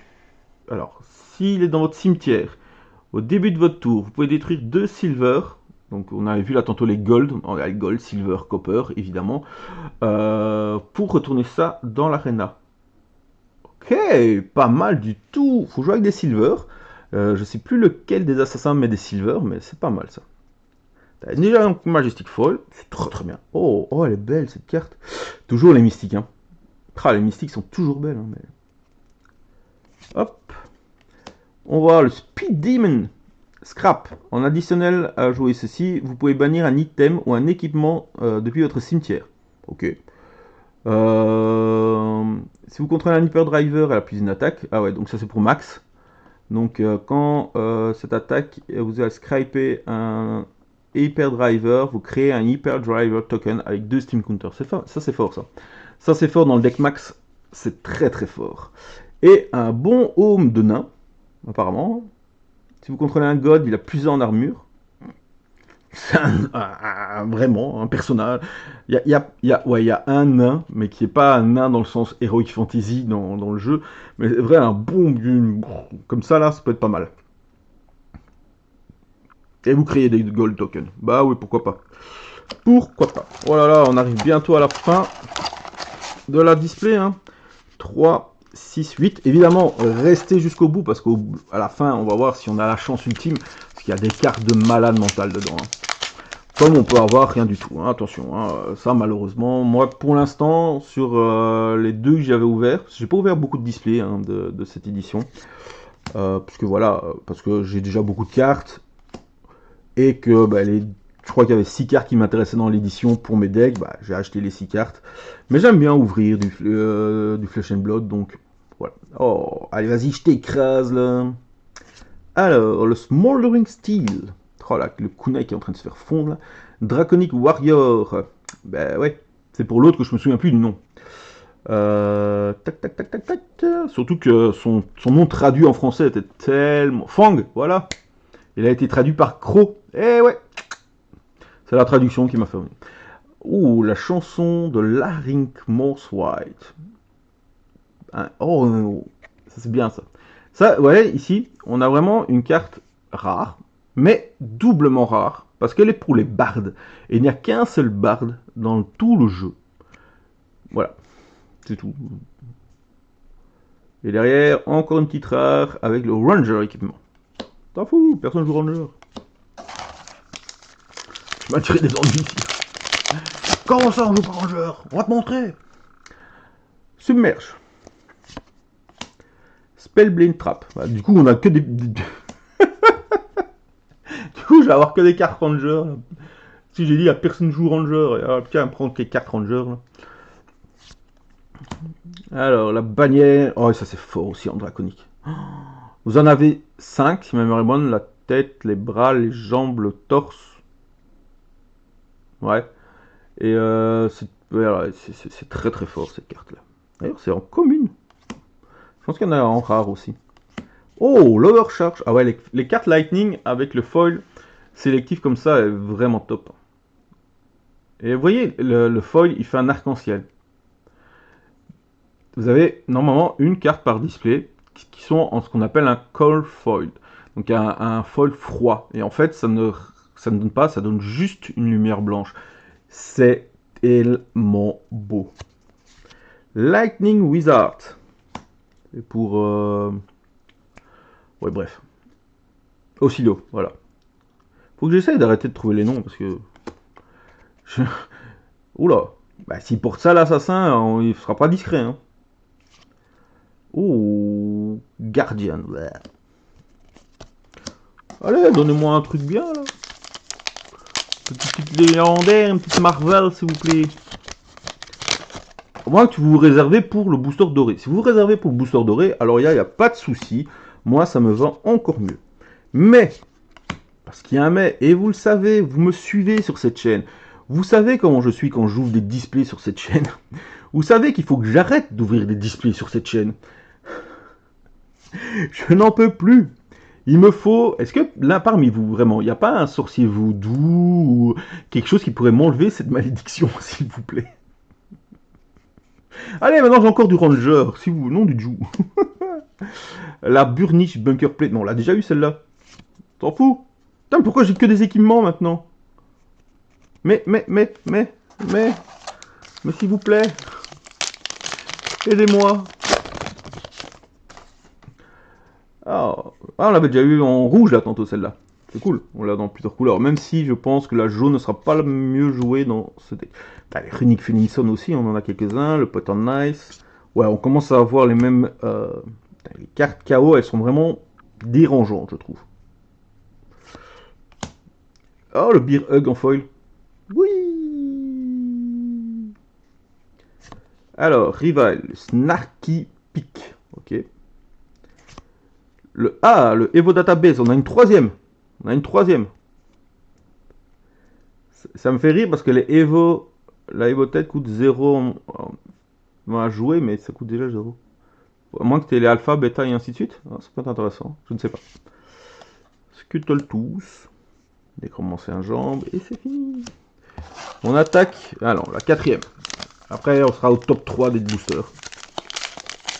Alors, s'il est dans votre cimetière, au début de votre tour, vous pouvez détruire 2 silver. Donc on avait vu là tantôt les gold. On a les gold, silver, copper, évidemment. Pour retourner ça dans l'arena. Ok, pas mal du tout. Faut jouer avec des silver. Je sais plus lequel des assassins met des silver, mais c'est pas mal ça. T'as déjà un Majestic Fall, c'est trop très bien. Oh, oh, elle est belle cette carte. Toujours les mystiques, hein. Ah, les mystiques sont toujours belles, hein, mais... Hop. On va voir le Speed Demon. Scrap. En additionnel à jouer ceci, vous pouvez bannir un item ou un équipement depuis votre cimetière. Ok. Si vous contrôlez un hyperdriver, elle a plus une attaque. Ah ouais, donc ça c'est pour max. Donc quand cette attaque, vous allez scraper un hyperdriver, vous créez un hyperdriver token avec 2 steam counters. Ça c'est fort ça. Ça c'est fort dans le deck max, c'est très très fort. Et un bon home de nain, apparemment. Si vous contrôlez un god, il a plus en armure. C'est vraiment un personnage. Il y a un nain, mais qui n'est pas un nain dans le sens Heroic Fantasy dans le jeu. Mais c'est vrai, un bon comme ça là, ça peut être pas mal. Et vous créez des gold tokens. Bah oui, pourquoi pas. Pourquoi pas. Oh là là, on arrive bientôt à la fin de la display. Hein. 3, 6, 8. Évidemment, restez jusqu'au bout parce qu'à la fin, on va voir si on a la chance ultime. Parce qu'il y a des cartes de malade mental dedans. Hein. Comme on peut avoir rien du tout, hein, attention, hein, ça malheureusement, moi pour l'instant, sur les 2 que j'avais ouverts, j'ai pas ouvert beaucoup de displays hein, de cette édition, parce que voilà, parce que j'ai déjà beaucoup de cartes, et que bah, je crois qu'il y avait 6 cartes qui m'intéressaient dans l'édition pour mes decks, bah, j'ai acheté les 6 cartes, mais j'aime bien ouvrir du Flesh and Blood, donc voilà. Oh, allez vas-y, je t'écrase là. Alors, le Smoldering Steel. Oh là, le kunai qui est en train de se faire fondre là. Draconic Warrior. Ben ouais, c'est pour l'autre que je me souviens plus du nom. Tac, tac, tac, tac, tac. Surtout que son nom traduit en français était tellement... Fang, voilà. Il a été traduit par Crow. Eh ouais. C'est la traduction qui m'a fait... Ouh, la chanson de Larynx Morse White. Hein, oh, ça c'est bien ça. Ça, ouais, ici, on a vraiment une carte rare, mais doublement rare, parce qu'elle est pour les bardes. Et il n'y a qu'un seul barde dans tout le jeu. Voilà, c'est tout. Et derrière, encore une petite rare avec le Ranger équipement. T'en fous, personne joue Ranger. Je m'as tiré des ennuis ici. Comment ça on joue pas Ranger? On va te montrer. Submerge. Spellblade Trap. Bah, du coup, on a que des... Du coup, je vais avoir que des cartes Ranger. Là. Si j'ai dit à personne joue Ranger, et tiens, prendre les cartes Ranger. Là. Alors, la bannière. Oh, ça c'est fort aussi en draconique. Vous en avez 5, si ma mémoire est bonne. La tête, les bras, les jambes, le torse. Ouais. Et c'est très très fort cette carte là. D'ailleurs, c'est en commune. Je pense qu'il y en a en rare aussi. Oh, l'Overcharge. Ah ouais, les cartes Lightning avec le foil sélectif comme ça est vraiment top. Et vous voyez, le foil, il fait un arc-en-ciel. Vous avez normalement une carte par display qui sont en ce qu'on appelle un cold foil. Donc un foil froid. Et en fait, ça ne donne pas, ça donne juste une lumière blanche. C'est tellement beau. Lightning Wizard. Et pour... ouais, bref. Oscillo, voilà. Faut que j'essaye d'arrêter de trouver les noms, parce que... Oula. Bah, s'il porte ça, l'assassin, il sera pas discret, hein. Oh, Guardian. Ouais. Allez, donnez-moi un truc bien, là. Petite légendaire, une petite Marvel, s'il vous plaît. À moins que vous vous réservez pour le booster doré. Si vous vous réservez pour le booster doré, alors il n'y a pas de souci. Moi, ça me va encore mieux. Mais, parce qu'il y a un mais, et vous le savez, vous me suivez sur cette chaîne. Vous savez comment je suis quand j'ouvre des displays sur cette chaîne. Vous savez qu'il faut que j'arrête d'ouvrir des displays sur cette chaîne. Je n'en peux plus. Il me faut... Est-ce que là, parmi vous, vraiment, il n'y a pas un sorcier vaudou ou quelque chose qui pourrait m'enlever cette malédiction, s'il vous plaît? Allez, maintenant j'ai encore du Ranger, si vous... Non, du Jou. La Burnish Bunker Plate. Non, on l'a déjà eu celle-là. T'en fous? Putain, pourquoi j'ai que des équipements maintenant? Mais, s'il vous plaît. Aidez-moi. Ah, on l'avait déjà eu en rouge là tantôt celle-là. C'est cool, on l'a dans plusieurs couleurs. Même si je pense que la jaune ne sera pas le mieux jouée dans ce deck. Les Runic Finison aussi, on en a quelques-uns. Le Pot on Nice. Ouais, on commence à avoir les mêmes... les cartes KO, elles sont vraiment dérangeantes, je trouve. Oh, le Beer Hug en foil. Oui. Alors, Rival, Snarky Peak. Ok. Le Evo Database, on a une troisième. On a une troisième. Ça me fait rire parce que les Evo, la Evo tête coûte 0 à jouer, mais ça coûte déjà 0. À moins que tu aies les alpha, bêta et ainsi de suite. Ah, ça peut être intéressant, je ne sais pas. Scuttle tous. Décommencer un jambe et c'est fini. On attaque. Alors, la quatrième. Après, on sera au top 3 des boosters.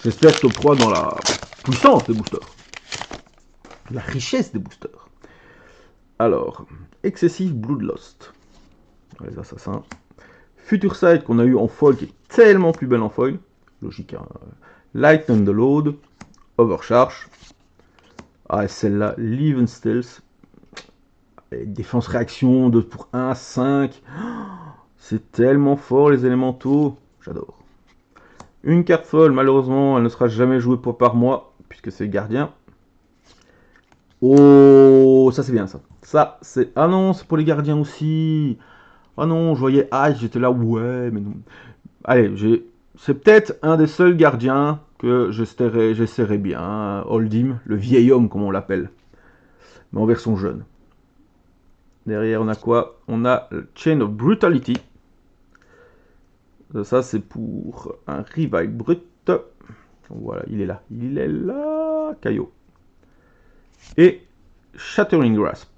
J'espère top 3 dans la puissance des boosters. La richesse des boosters. Alors, Excessive Bloodlust. Les assassins. Future Sight qu'on a eu en foil, qui est tellement plus belle en foil. Logique, hein. Light and the Load. Overcharge. Ah, celle-là, Live and Stealth. Défense réaction 2 pour 1, 5. C'est tellement fort les élémentaux. J'adore. Une carte folle, malheureusement, elle ne sera jamais jouée par moi, puisque c'est gardien. Oh, ça c'est bien ça. Ça c'est... Ah non, c'est pour les gardiens aussi. Ah non, je voyais Ice, j'étais là, ouais, mais non. Allez, c'est peut-être un des seuls gardiens que j'essaierai bien. Holdim, le vieil homme comme on l'appelle. Mais en version jeune. Derrière, on a quoi? On a Chain of Brutality. Ça, c'est pour un rival brut. Voilà, il est là. Il est là. Caillot. Et Shattering Grasp.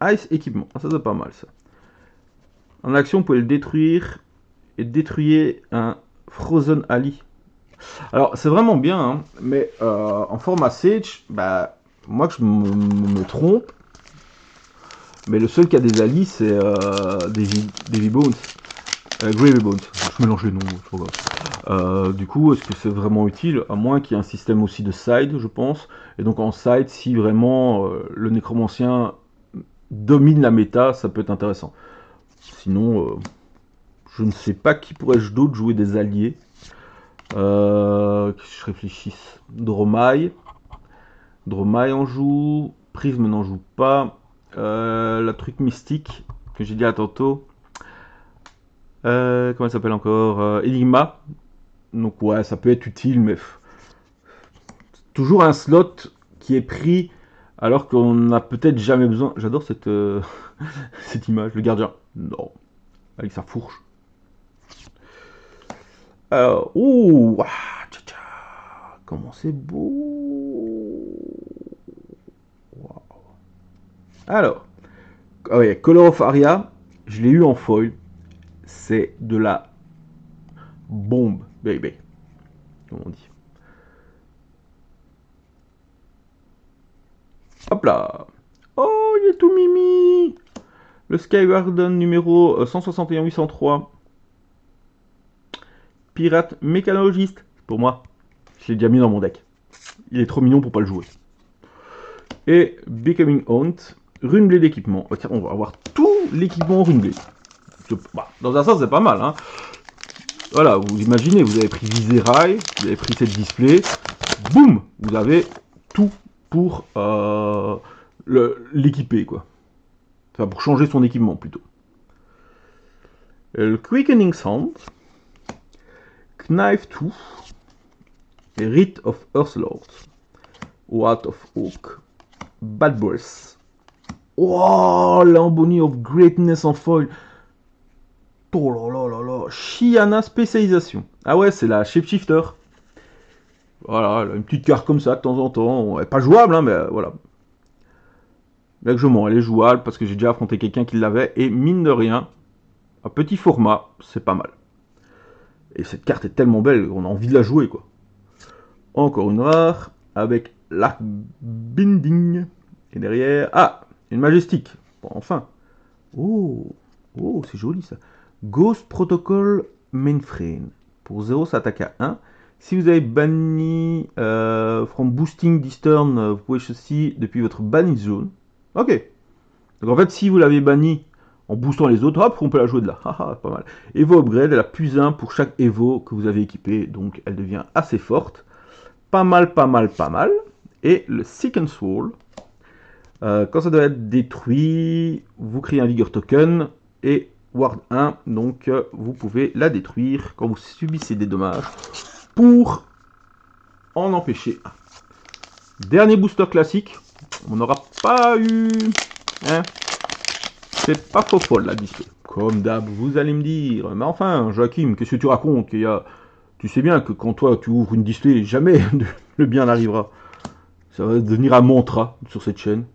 Ice équipement. Ah, ça, c'est pas mal, ça. En action, vous pouvez le détruire. Et détruire un Frozen Ali. Alors, c'est vraiment bien, hein, mais en format Sage, bah, moi que je me trompe, mais le seul qui a des alliés, c'est Davy Bones. Gravy Bones. Je mélange les noms, c'est pas grave. Du coup, est-ce que c'est vraiment utile? À moins qu'il y ait un système aussi de side, je pense. Et donc en side, si vraiment le nécromancien domine la méta, ça peut être intéressant. Sinon, je ne sais pas qui pourrais-je d'autre jouer des alliés. Que je réfléchisse. Dromai. Dromai en joue. Prisme n'en joue pas. La truc mystique que j'ai dit à tantôt. Comment elle s'appelle encore? Enigma. Donc ouais, ça peut être utile, mais toujours un slot qui est pris alors qu'on n'a peut-être jamais besoin. J'adore cette, cette image, le gardien. Non, avec sa fourche. Alors, ouh, comment c'est beau. Wow. Alors, ouais, Color of Aria, je l'ai eu en foil. c'est de la bombe, baby. Comme on dit. Hop là. Oh, il est tout mimi. Le Skywarden numéro 161-803. Pirate mécanologiste. Pour moi. Je l'ai déjà mis dans mon deck. Il est trop mignon pour pas le jouer. Et Becoming Haunt. Runeblade d'équipement. Oh, tiens, on va avoir tout l'équipement Runeblade. Bah, dans un sens, c'est pas mal. Hein. Voilà, vous imaginez, vous avez pris Viserai, vous avez pris cette display. Boum, vous avez tout pour l'équiper, quoi. Enfin, pour changer son équipement, plutôt. Le Quickening Sound. Knife Tooth. Et Rite of Earthlord. What of Oak. Bad Breath. Oh, Lambonie of Greatness en foil. Oh là là là là. Shiana spécialisation. Ah ouais, c'est la Shapeshifter. Voilà, une petite carte comme ça de temps en temps. Elle est pas jouable, hein, mais voilà. Largement, elle est jouable parce que j'ai déjà affronté quelqu'un qui l'avait. Et mine de rien, un petit format, c'est pas mal. Et cette carte est tellement belle qu'on a envie de la jouer, quoi. Encore une rare avec l'Arc Binding. Et derrière, ah, une Majestic. Bon, enfin. Oh, oh, c'est joli ça. Ghost Protocol Mainframe. Pour 0, ça attaque à 1. Si vous avez banni from boosting this turn, vous pouvez choisir depuis votre banning zone. Ok. Donc en fait, si vous l'avez banni en boostant les autres, hop, on peut la jouer de là. Haha, pas mal. Evo Upgrade, elle a plus 1 pour chaque Evo que vous avez équipé. Donc elle devient assez forte. Pas mal, pas mal, pas mal. Et le Seekens Wall. Quand ça doit être détruit, vous créez un Vigor Token. Et Ward 1, donc vous pouvez la détruire quand vous subissez des dommages. Pour en empêcher un. Dernier booster classique. On n'aura pas eu... Hein, c'est pas faux folle la display. Comme d'hab, vous allez me dire. Mais enfin, Joachim, qu'est-ce que tu racontes? Tu sais bien que quand toi tu ouvres une display, jamais le bien n'arrivera. Ça va devenir un mantra sur cette chaîne.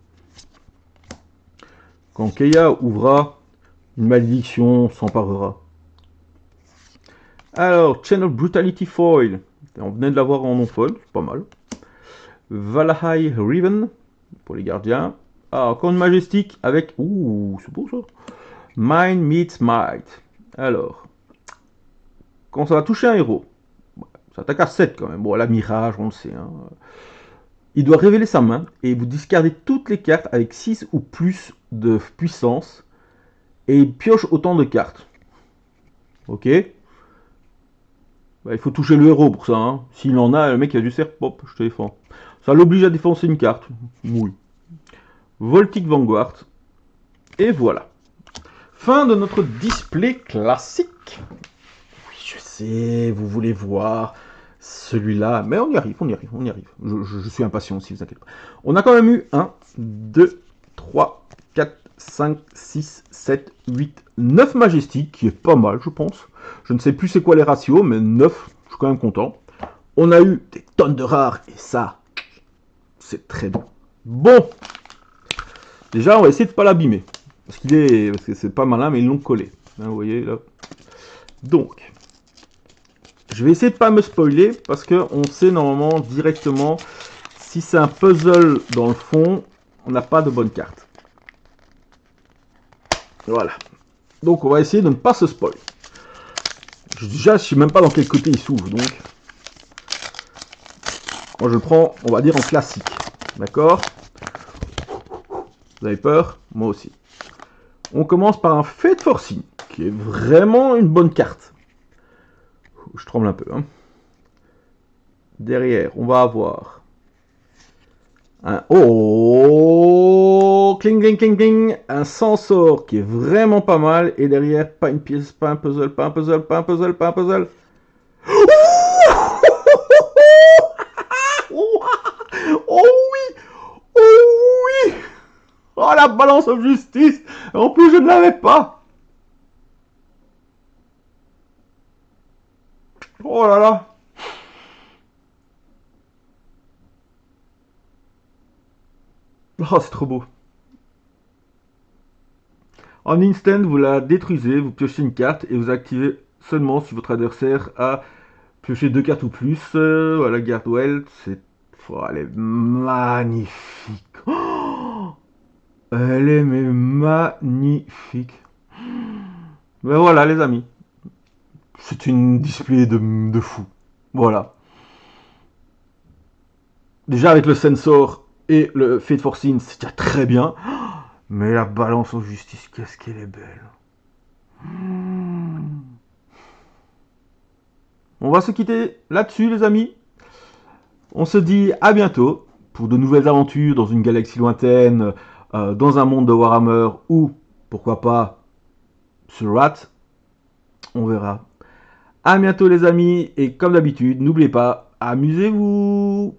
Quand Keia ouvrira, une malédiction s'emparera. Alors, Chain of Brutality Foil. On venait de l'avoir en non-foil, c'est pas mal. Valahai Riven, pour les gardiens. Ah, encore une Majestic avec... Ouh, c'est beau ça. Mind meets Might. Alors, quand ça va toucher un héros, ça attaque à 7 quand même. Bon, la Mirage, on le sait. Hein. Il doit révéler sa main et vous discardez toutes les cartes avec 6 ou plus de puissance. Et il pioche autant de cartes. Ok. Bah, il faut toucher le héros pour ça. Hein. S'il en a, le mec il a du cerf, hop, je te défends. Ça l'oblige à défoncer une carte. Oui. Voltic Vanguard. Et voilà. Fin de notre display classique. Oui, je sais, vous voulez voir celui-là. Mais on y arrive, on y arrive, on y arrive. Je suis impatient si vous inquiétez pas. On a quand même eu 1, 2, 3, 4, 5, 6, 7, 8, 9 Majestiques, qui est pas mal, je pense. Je ne sais plus c'est quoi les ratios, mais 9, je suis quand même content. On a eu des tonnes de rares, et ça, c'est très bon. Bon, déjà, on va essayer de ne pas l'abîmer. Parce que c'est pas malin, mais ils l'ont collé. Hein, vous voyez, là. Donc, je vais essayer de ne pas me spoiler, parce qu'on sait normalement directement, si c'est un puzzle dans le fond, on n'a pas de bonne carte. Voilà. Donc, on va essayer de ne pas se spoil. Déjà, je ne sais même pas dans quel côté il s'ouvre, donc... Moi, je le prends, on va dire, en classique. D'accord? Vous avez peur? Moi aussi. On commence par un Fate Forcing, qui est vraiment une bonne carte. Je tremble un peu. Hein. Derrière, on va avoir un oh, cling cling cling cling, un Sansor qui est vraiment pas mal. Et derrière, pas une pièce, pas un puzzle, pas un puzzle, pas un puzzle, pas un puzzle. Oh oui, oh oui. Oh la balance of justice. En plus, je ne l'avais pas. Oh là là. Oh, c'est trop beau. En instant, vous la détruisez, vous piochez une carte et vous activez seulement si votre adversaire a pioché 2 cartes ou plus. Voilà, Gardwell, elle est magnifique. Oh, elle est mais magnifique. Ben voilà, les amis. C'est une display de fou. Voilà. Déjà avec le sensor et le Fate Forcing, c'est déjà très bien. Mais la balance en justice, qu'est-ce qu'elle est belle. On va se quitter là-dessus, les amis. On se dit à bientôt pour de nouvelles aventures dans une galaxie lointaine, dans un monde de Warhammer ou, pourquoi pas, sur Rat. On verra. À bientôt, les amis. Et comme d'habitude, n'oubliez pas, amusez-vous.